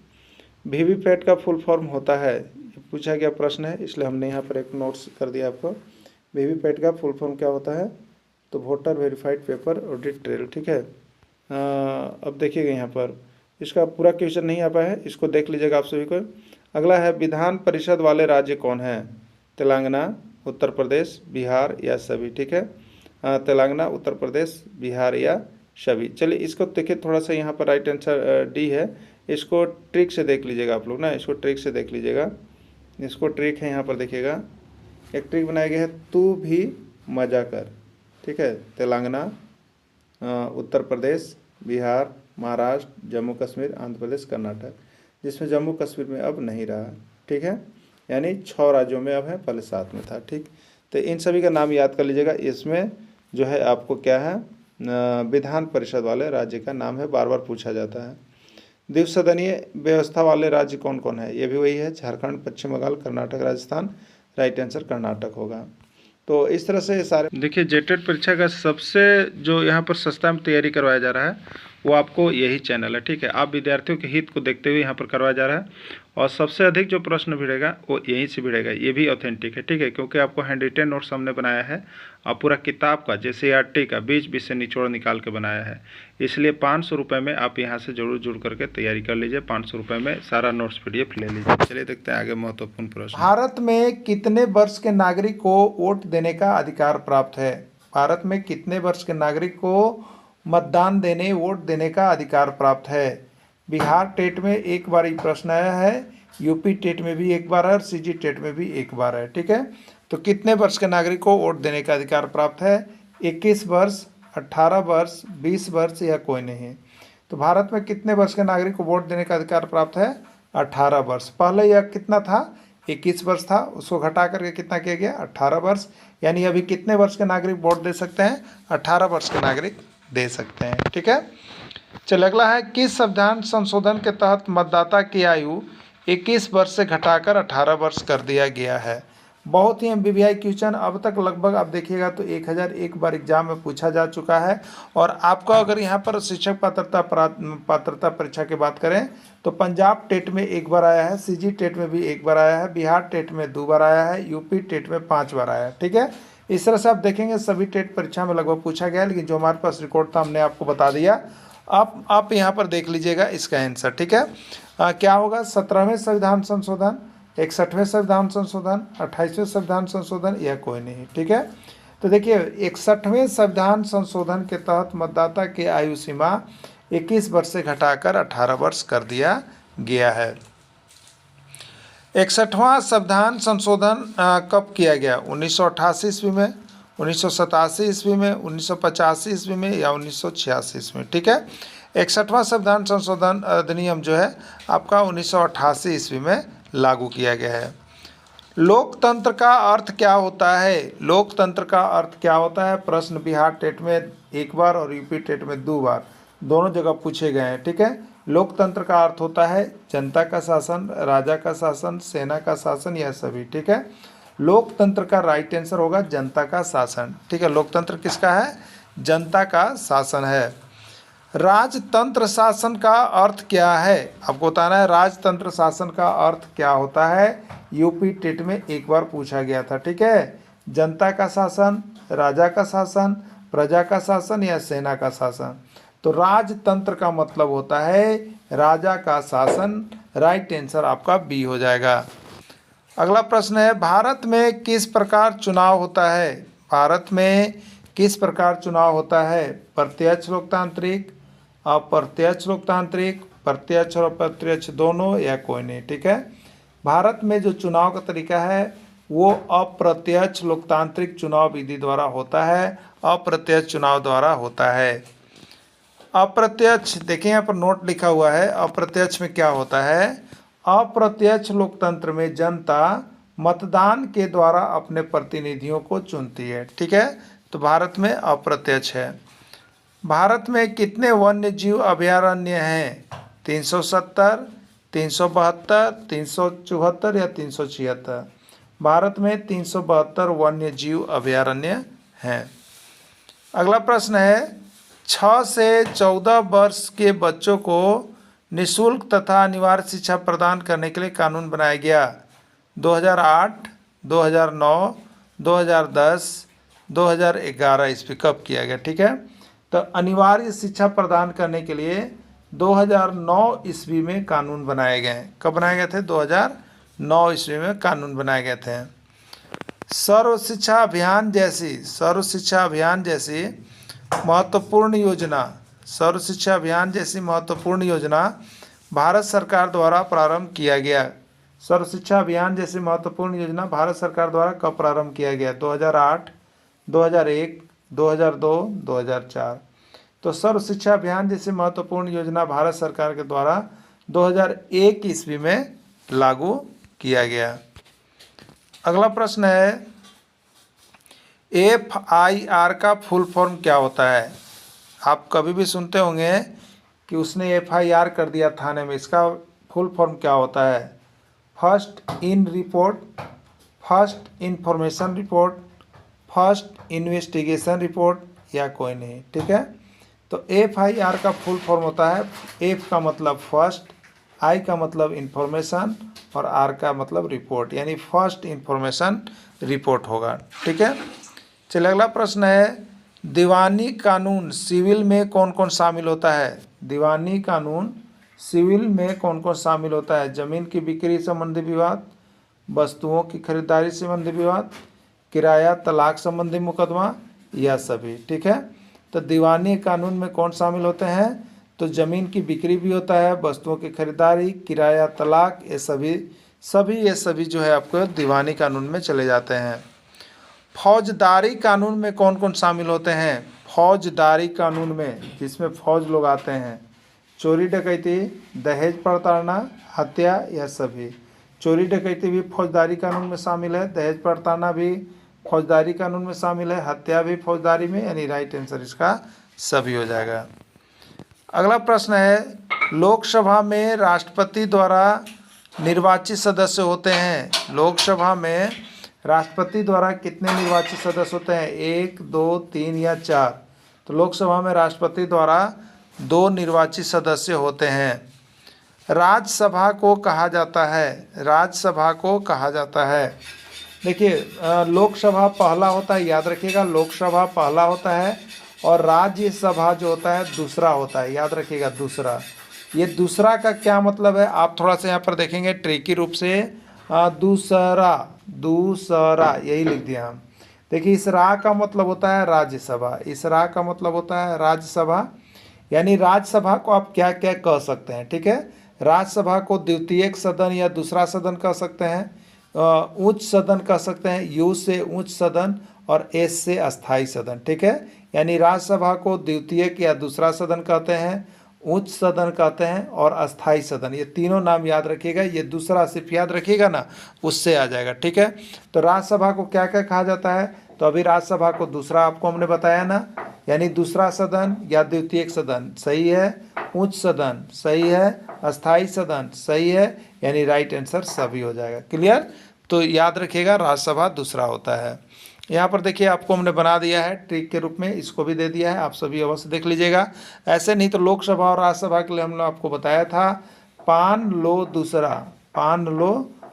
Speaker 1: वीवीपैट का फुल फॉर्म होता है, पूछा गया प्रश्न है, इसलिए हमने यहाँ पर एक नोट्स कर दिया आपको। वीवीपैट का फुल फॉर्म क्या होता है? तो voter verified paper audit trail. ठीक है, अब देखिएगा यहाँ पर इसका पूरा क्वेश्चन नहीं आ पाया है, इसको देख लीजिएगा आप सभी को। अगला है विधान परिषद वाले राज्य कौन है? तेलंगाना, उत्तर प्रदेश, बिहार या सभी? ठीक है, तेलंगाना, उत्तर प्रदेश, बिहार या सभी। चलिए इसको देखिए, थोड़ा सा यहाँ पर राइट आंसर डी है। इसको ट्रिक से देख लीजिएगा आप लोग ना, इसको ट्रिक से देख लीजिएगा। इसको ट्रिक है, यहाँ पर देखिएगा एक ट्रिक बनाया गया है, तू भी मजा कर। ठीक है, तेलंगाना, उत्तर प्रदेश, बिहार, महाराष्ट्र, जम्मू कश्मीर, आंध्र प्रदेश, कर्नाटक, जिसमें जम्मू कश्मीर में अब नहीं रहा। ठीक है, यानी 6 राज्यों में अब है, पहले 7 में था। ठीक, तो इन सभी का नाम याद कर लीजिएगा। इसमें जो है आपको क्या है, विधान परिषद वाले राज्य का नाम है, बार बार पूछा जाता है। द्विसदनीय व्यवस्था वाले राज्य कौन कौन है? ये भी वही है, झारखंड, पश्चिम बंगाल, कर्नाटक, राजस्थान। राइट आंसर कर्नाटक होगा। तो इस तरह से सारे देखिए, जेटेट परीक्षा का सबसे जो यहाँ पर सस्ता में तैयारी करवाया जा रहा है वो आपको यही चैनल है। ठीक है, आप विद्यार्थियों के हित को देखते हुए यहाँ पर करवाया जा रहा है, और सबसे अधिक जो प्रश्न भिड़ेगा वो यहीं से भिड़ेगा। ये भी ऑथेंटिक है। ठीक है, क्योंकि आपको हैंड रिटेन नोट्स हमने बनाया है और पूरा किताब का जैसे आरटी का बीच बीच से निचोड़ निकाल के बनाया है, इसलिए 500 रुपये में आप यहाँ से जरूर जुड़ करके तैयारी कर लीजिए। 500 रुपये में सारा नोट्स PDF ले लीजिए। चलिए देखते हैं आगे महत्वपूर्ण प्रश्न। भारत में कितने वर्ष के नागरिक को वोट देने का अधिकार प्राप्त है? भारत में कितने वर्ष के नागरिक को मतदान देने, वोट देने का अधिकार प्राप्त है? बिहार टेट में एक बार ही प्रश्न आया है, यूपी टेट में भी एक बार है और सीजी टेट में भी एक बार है। ठीक है, तो कितने वर्ष के नागरिक को वोट देने का अधिकार प्राप्त है? 21 वर्ष, 18 वर्ष, 20 वर्ष या कोई नहीं? तो भारत में कितने वर्ष के नागरिक को वोट देने का अधिकार प्राप्त है? 18 वर्ष। पहले यह कितना था? 21 वर्ष था, उसको घटा करके कितना किया गया? 18 वर्ष। यानी अभी कितने वर्ष के नागरिक वोट दे सकते हैं? 18 वर्ष के नागरिक दे सकते हैं। ठीक है, चलिए अगला है, किस संविधान संशोधन के तहत मतदाता की आयु 21 वर्ष से घटाकर 18 वर्ष कर दिया गया है? बहुत ही MBBI क्वेश्चन अब तक लगभग आप देखिएगा तो 1001 बार एग्जाम में पूछा जा चुका है। और आपका अगर यहाँ पर शिक्षक पात्रता परीक्षा की बात करें तो पंजाब टेट में एक बार आया है, सीजी टेट में भी एक बार आया है, बिहार टेट में 2 बार आया है, यूपी टेट में 5 बार आया है। ठीक है, इस तरह से आप देखेंगे सभी टेट परीक्षा में लगभग पूछा गया है, लेकिन जो हमारे पास रिकॉर्ड था हमने आपको बता दिया। आप यहाँ पर देख लीजिएगा इसका आंसर। ठीक है, क्या होगा? 17वें संविधान संशोधन, 61वें संविधान संशोधन, 28वें संविधान संशोधन या कोई नहीं? ठीक है, तो देखिए 61वें संविधान संशोधन के तहत मतदाता की आयु सीमा 21 वर्ष से घटाकर 18 वर्ष कर दिया गया है। 61वां संविधान संशोधन कब किया गया? 1988 ईस्वी में, 1987 ईस्वी में, 1985 ईस्वी में या 1986 ईस्वी में? ठीक है, 61वां संविधान संशोधन अधिनियम जो है आपका 1988 ईस्वी में लागू किया गया है। लोकतंत्र का अर्थ क्या होता है? लोकतंत्र का अर्थ क्या होता है? प्रश्न बिहार टेट में एक बार और यूपी टेट में 2 बार, दोनों जगह पूछे गए हैं। ठीक है, लोकतंत्र का अर्थ होता है जनता का शासन, राजा का शासन, सेना का शासन या सभी। ठीक है, लोकतंत्र का राइट आंसर होगा जनता का शासन। ठीक है, लोकतंत्र किसका है? जनता का शासन है। राजतंत्र शासन का अर्थ क्या है? आपको बताना है राजतंत्र शासन का अर्थ क्या होता है। यूपी टेट में एक बार पूछा गया था। ठीक है, जनता का शासन, राजा का शासन, प्रजा का शासन या सेना का शासन? तो राजतंत्र का मतलब होता है राजा का शासन। राइट आंसर आपका बी हो जाएगा। अगला प्रश्न है, भारत में किस प्रकार चुनाव होता है? भारत में किस प्रकार चुनाव होता है? प्रत्यक्ष लोकतांत्रिक, अप्रत्यक्ष लोकतांत्रिक, प्रत्यक्ष और अप्रत्यक्ष दोनों या कोई नहीं? ठीक है, भारत में जो चुनाव का तरीका है वो अप्रत्यक्ष लोकतांत्रिक चुनाव विधि द्वारा होता है, अप्रत्यक्ष चुनाव द्वारा होता है। अप्रत्यक्ष देखिए यहाँ पर नोट लिखा हुआ है, अप्रत्यक्ष में क्या होता है? अप्रत्यक्ष लोकतंत्र में जनता मतदान के द्वारा अपने प्रतिनिधियों को चुनती है। ठीक है, तो भारत में अप्रत्यक्ष है। भारत में कितने वन्य जीव अभयारण्य हैं? 370, 372, 374 या 376? भारत में 372 वन्य जीव अभयारण्य हैं। अगला प्रश्न है 6 से 14 वर्ष के बच्चों को निःशुल्क तथा अनिवार्य शिक्षा प्रदान करने के लिए कानून बनाया गया। 2008, 2009, 2010, 2011 ईस्वी कब किया गया? ठीक है, तो अनिवार्य शिक्षा प्रदान करने के लिए 2009 ईस्वी में कानून बनाए गए। कब बनाए गए थे? 2009 ईस्वी में कानून बनाए गए थे। सर्व शिक्षा अभियान जैसी महत्वपूर्ण योजना भारत सरकार द्वारा प्रारंभ किया गया। सर्व शिक्षा अभियान जैसी महत्वपूर्ण योजना भारत सरकार द्वारा कब प्रारंभ किया गया? 2008, 2001, 2002, 2004। तो सर्व शिक्षा अभियान जैसी महत्वपूर्ण योजना भारत सरकार के द्वारा 2001 ईस्वी में लागू किया गया। अगला प्रश्न है FIR का फुल फॉर्म क्या होता है? आप कभी भी सुनते होंगे कि उसने FIR कर दिया थाने में, इसका फुल फॉर्म क्या होता है? First in report, first information report, first investigation report या कोई नहीं। ठीक है, तो FIR का फुल फॉर्म होता है, F का मतलब फर्स्ट, I का मतलब इंफॉर्मेशन और R का मतलब रिपोर्ट, यानी फर्स्ट इंफॉर्मेशन रिपोर्ट होगा। ठीक है, चलिए अगला प्रश्न है दीवानी कानून सिविल में कौन कौन शामिल होता है? दीवानी कानून सिविल में कौन कौन शामिल होता है? जमीन की बिक्री संबंधी विवाद, वस्तुओं की खरीदारी संबंधी विवाद, किराया तलाक संबंधी मुकदमा या सभी। ठीक है, तो दीवानी कानून में कौन शामिल होते हैं? तो ज़मीन की बिक्री भी होता है, वस्तुओं की खरीदारी, किराया तलाक, ये सभी जो है आपको दीवानी कानून में चले जाते हैं। फौजदारी कानून में कौन कौन शामिल होते हैं? फौजदारी कानून में जिसमें फौज लोग आते हैं, चोरी डकैती, दहेज प्रताड़ना, हत्या या सभी। चोरी डकैती भी फौजदारी कानून में शामिल है, दहेज प्रताड़ना भी फौजदारी कानून में शामिल है, हत्या भी फौजदारी में, यानी राइट आंसर इसका सभी हो जाएगा। अगला प्रश्न है लोकसभा में राष्ट्रपति द्वारा निर्वाचित सदस्य होते हैं। लोकसभा में राष्ट्रपति द्वारा कितने निर्वाचित सदस्य होते हैं? 1, 2, 3 या 4? तो लोकसभा में राष्ट्रपति द्वारा 2 निर्वाचित सदस्य होते हैं। राज्यसभा को कहा जाता है, देखिए लोकसभा पहला होता है, याद रखिएगा, लोकसभा पहला होता है और राज्यसभा जो होता है दूसरा होता है, याद रखिएगा दूसरा। ये दूसरा का क्या मतलब है आप थोड़ा सा यहाँ पर देखेंगे ट्रिकी रूप से, दूसरा यही लिख दिया हम। देखिए इस रा का मतलब होता है राज्यसभा, इस रा का मतलब होता है राज्यसभा, यानी राज्यसभा को आप क्या क्या कह सकते हैं? ठीक है, राज्यसभा को द्वितीयक सदन या दूसरा सदन कह सकते हैं, उच्च सदन कह सकते हैं, यू से उच्च सदन और एस से अस्थाई सदन। ठीक है, यानी राज्यसभा को द्वितीयक या दूसरा सदन कहते हैं, उच्च सदन कहते हैं और अस्थाई सदन, ये तीनों नाम याद रखिएगा। ये दूसरा सिर्फ याद रखिएगा ना, उससे आ जाएगा। ठीक है, तो राज्यसभा को क्या क्या कहा जाता है? तो अभी राज्यसभा को दूसरा आपको हमने बताया ना, यानी दूसरा सदन या द्वितीयक सदन सही है, उच्च सदन सही है, अस्थाई सदन सही है, यानी राइट आंसर सभी हो जाएगा। क्लियर? तो याद रखिएगा राज्यसभा दूसरा होता है। यहाँ पर देखिए आपको हमने बना दिया है ट्रिक के रूप में, इसको भी दे दिया है, आप सभी अवश्य देख लीजिएगा। ऐसे नहीं तो लोकसभा और राज्यसभा के लिए हमने आपको बताया था पान लो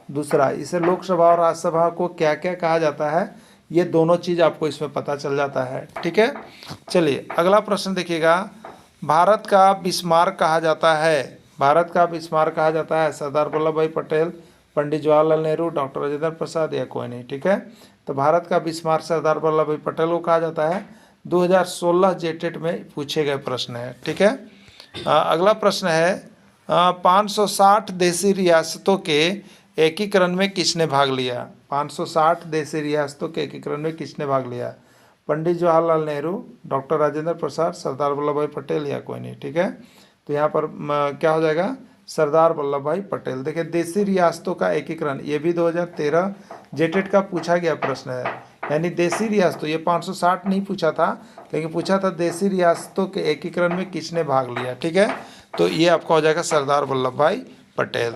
Speaker 1: दूसरा, इसे लोकसभा और राज्यसभा को क्या क्या कहा जाता है, ये दोनों चीज़ आपको इसमें पता चल जाता है। ठीक है, चलिए अगला प्रश्न देखिएगा। भारत का बिस्मार्क कहा जाता है, भारत का बिस्मार्क कहा जाता है सरदार वल्लभ भाई पटेल, पंडित जवाहरलाल नेहरू, डॉक्टर राजेंद्र प्रसाद या कोई नहीं। ठीक है, तो भारत का बिस्मार्क सरदार वल्लभ भाई पटेल को कहा जाता है। 2016 जेटेट में पूछे गए प्रश्न है। ठीक है, अगला प्रश्न है 560 देशी रियासतों के एकीकरण में किसने भाग लिया? 560 देशी रियासतों के एकीकरण में किसने भाग लिया? पंडित जवाहरलाल नेहरू, डॉक्टर राजेंद्र प्रसाद, सरदार वल्लभ भाई पटेल या कोई नहीं। ठीक है, तो यहाँ पर क्या हो जाएगा? सरदार वल्लभ भाई पटेल। देखिए देशी रियासतों का एकीकरण, ये भी 2013 जेटेट का पूछा गया प्रश्न है, यानी देशी रियासतों, ये 560 नहीं पूछा था लेकिन पूछा था देशी रियासतों के एकीकरण में किसने भाग लिया। ठीक है, तो ये आपका हो जाएगा सरदार वल्लभ भाई पटेल।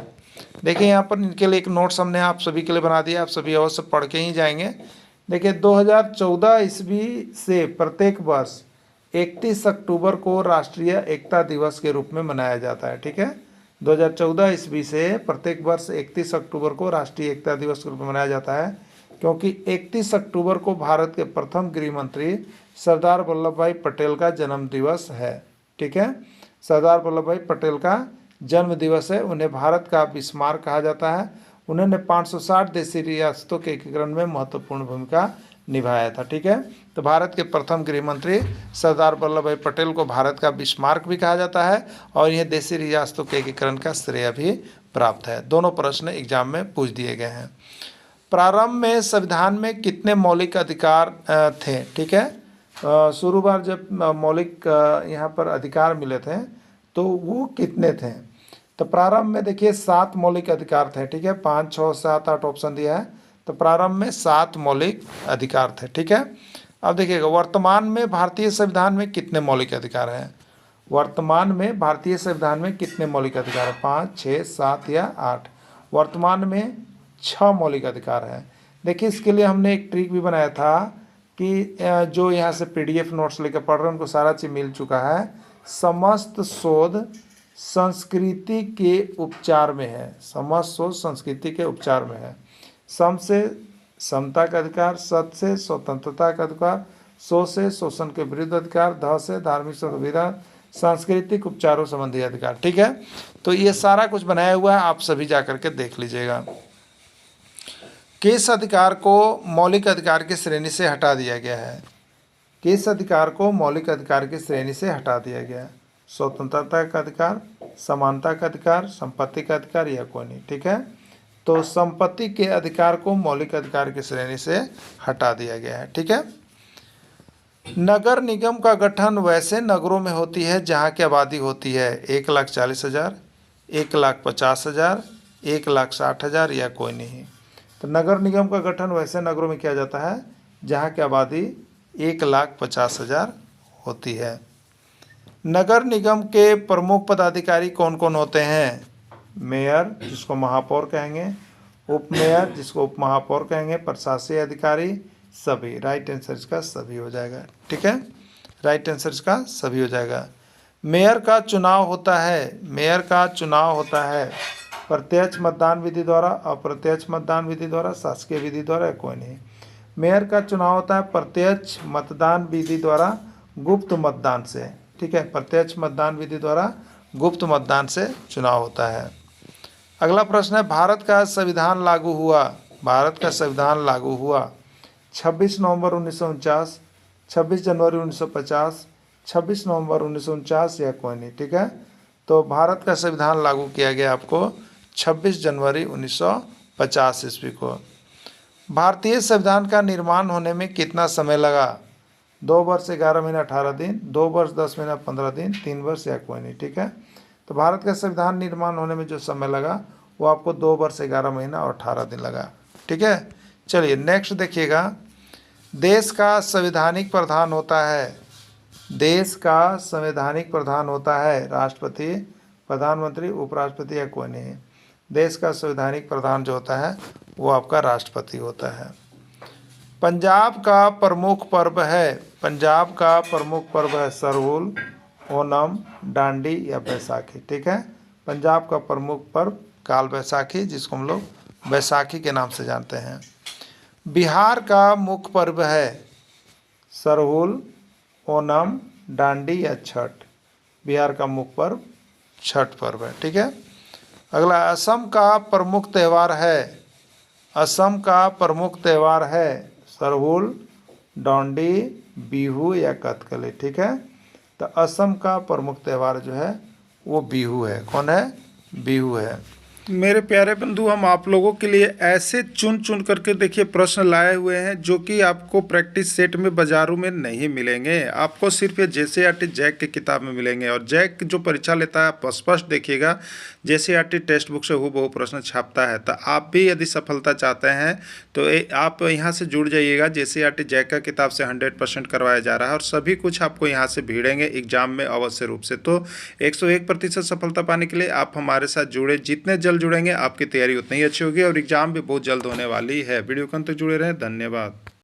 Speaker 1: देखिए यहाँ पर इनके लिए एक नोट्स हमने आप सभी के लिए बना दिया, आप सभी अवश्य पढ़ के ही जाएंगे। देखिए 2014 ईस्वी से प्रत्येक वर्ष 31 अक्टूबर को राष्ट्रीय एकता दिवस के रूप में मनाया जाता है। ठीक है, 2014 ईस्वी से प्रत्येक वर्ष 31 अक्टूबर को राष्ट्रीय एकता दिवस के रूप में मनाया जाता है, क्योंकि 31 अक्टूबर को भारत के प्रथम गृह मंत्री सरदार वल्लभ भाई पटेल का जन्म दिवस है। ठीक है, सरदार वल्लभ भाई पटेल का जन्म दिवस है। उन्हें भारत का बिस्मार्क कहा जाता है। उन्होंने 560 देशी रियासतों के एकीकरण में महत्वपूर्ण भूमिका निभाया था। ठीक है, तो भारत के प्रथम गृह मंत्री सरदार वल्लभ भाई पटेल को भारत का बिस्मार्क भी कहा जाता है और यह देशी रियासतों के एकीकरण का श्रेय भी प्राप्त है। दोनों प्रश्न एग्जाम में पूछ दिए गए हैं। प्रारंभ में संविधान में कितने मौलिक अधिकार थे? ठीक है, शुरू बार जब मौलिक यहाँ पर अधिकार मिले थे तो वो कितने थे? तो प्रारंभ में देखिए 7 मौलिक अधिकार थे। ठीक है, 5, 6, 7, 8 ऑप्शन दिया है, तो प्रारंभ में 7 मौलिक अधिकार थे। ठीक है, अब देखिएगा वर्तमान में भारतीय संविधान में कितने मौलिक अधिकार हैं? वर्तमान में भारतीय संविधान में कितने मौलिक अधिकार हैं? 5, 6, 7 या 8? वर्तमान में 6 मौलिक अधिकार हैं। देखिए इसके लिए हमने एक ट्रिक भी बनाया था कि जो यहाँ से PDF नोट्स लेकर पढ़ रहे हैं उनको सारा चीज़ मिल चुका है। समस्त शोध संस्कृति के उपचार में है। समस्त शोध संस्कृति के उपचार में है। सम से समता का अधिकार, सत से स्वतंत्रता का अधिकार, शो से शोषण के विरुद्ध अधिकार, ध से धार्मिक संविधा, सांस्कृतिक उपचारों संबंधी अधिकार। ठीक है, तो ये सारा कुछ बनाया हुआ है, आप सभी जा करके देख लीजिएगा। किस अधिकार को मौलिक अधिकार की श्रेणी से हटा दिया गया है? किस अधिकार को मौलिक अधिकार की श्रेणी से हटा दिया गया है? स्वतंत्रता का अधिकार, समानता का अधिकार, संपत्ति का अधिकार या कोई नहीं? ठीक है, तो संपत्ति के अधिकार को मौलिक अधिकार की श्रेणी से हटा दिया गया है। ठीक है, नगर निगम का गठन वैसे नगरों में होती है जहां की आबादी होती है 1,40,000, 1,50,000, 1,60,000 या कोई नहीं? तो नगर निगम का गठन वैसे नगरों में किया जाता है जहां की आबादी 1,50,000 होती है। नगर निगम के प्रमुख पदाधिकारी कौन कौन होते हैं? मेयर जिसको महापौर कहेंगे, उप मेयर जिसको उप महापौर कहेंगे, प्रशासकीय अधिकारी, सभी। राइट आंसर इसका सभी हो जाएगा। ठीक है, राइट आंसर इसका सभी हो जाएगा। मेयर का चुनाव होता है, मेयर का चुनाव होता है प्रत्यक्ष मतदान विधि द्वारा, अप्रत्यक्ष मतदान विधि द्वारा, शासकीय विधि द्वारा, कोई नहीं। मेयर का चुनाव होता है प्रत्यक्ष मतदान विधि द्वारा, गुप्त मतदान से। ठीक है, प्रत्यक्ष मतदान विधि द्वारा गुप्त मतदान से चुनाव होता है। अगला प्रश्न है, भारत का संविधान लागू हुआ, भारत का संविधान लागू हुआ 26 नवंबर 1949, 26 जनवरी 1950, 26 नवंबर 1949 या कोई नहीं? ठीक है, तो भारत का संविधान लागू किया गया आपको 26 जनवरी 1950 ईस्वी को। भारतीय संविधान का निर्माण होने में कितना समय लगा? 2 वर्ष 11 महीना 18 दिन, 2 वर्ष 10 महीना 15 दिन, 3 वर्ष या कोई नहीं? ठीक है, तो भारत का संविधान निर्माण होने में जो समय लगा वो आपको 2 वर्ष 11 महीना और 18 दिन लगा। ठीक है, चलिए नेक्स्ट देखिएगा। देश का संवैधानिक प्रधान होता है, देश का संवैधानिक प्रधान होता है राष्ट्रपति, प्रधानमंत्री, उपराष्ट्रपति या कोई नहीं? देश का संवैधानिक प्रधान जो होता है वो आपका राष्ट्रपति होता है। पंजाब का प्रमुख पर्व है, पंजाब का प्रमुख पर्व है सरहुल, ओणम, डांडी या बैसाखी। ठीक है, पंजाब का प्रमुख पर्व काल बैसाखी, जिसको हम लोग बैसाखी के नाम से जानते हैं। बिहार का मुख्य पर्व है सरहुल, ओणम, डांडी या छठ। बिहार का मुख्य पर्व छठ पर्व है। ठीक है, अगला असम का प्रमुख त्यौहार है, असम का प्रमुख त्यौहार है सरहुल, डांडी, बिहू या कथकली। ठीक है, तो असम का प्रमुख त्यौहार जो है वो बिहू है। कौन है? बिहू है। मेरे प्यारे बंधु, हम आप लोगों के लिए ऐसे चुन चुन करके देखिए प्रश्न लाए हुए हैं जो कि आपको प्रैक्टिस सेट में बाजारों में नहीं मिलेंगे। आपको सिर्फ ये जेसीईआरटी जैक की किताब में मिलेंगे। और जैक जो परीक्षा लेता है, आप स्पष्ट देखिएगा जेसीईआरटी टेक्स्ट बुक से हूबहू प्रश्न छापता है। तो आप भी यदि सफलता चाहते हैं तो आप यहाँ से जुड़ जाइएगा। जेसीईआरटी जैक का किताब से 100% करवाया जा रहा है और सभी कुछ आपको यहाँ से भिड़ेंगे एग्जाम में अवश्य रूप से। तो 101% सफलता पाने के लिए आप हमारे साथ जुड़े। जितने जल्द जुड़ेंगे आपकी तैयारी उतनी ही अच्छी होगी और एग्जाम भी बहुत जल्द होने वाली है। वीडियो को अंत तक जुड़े रहें। धन्यवाद।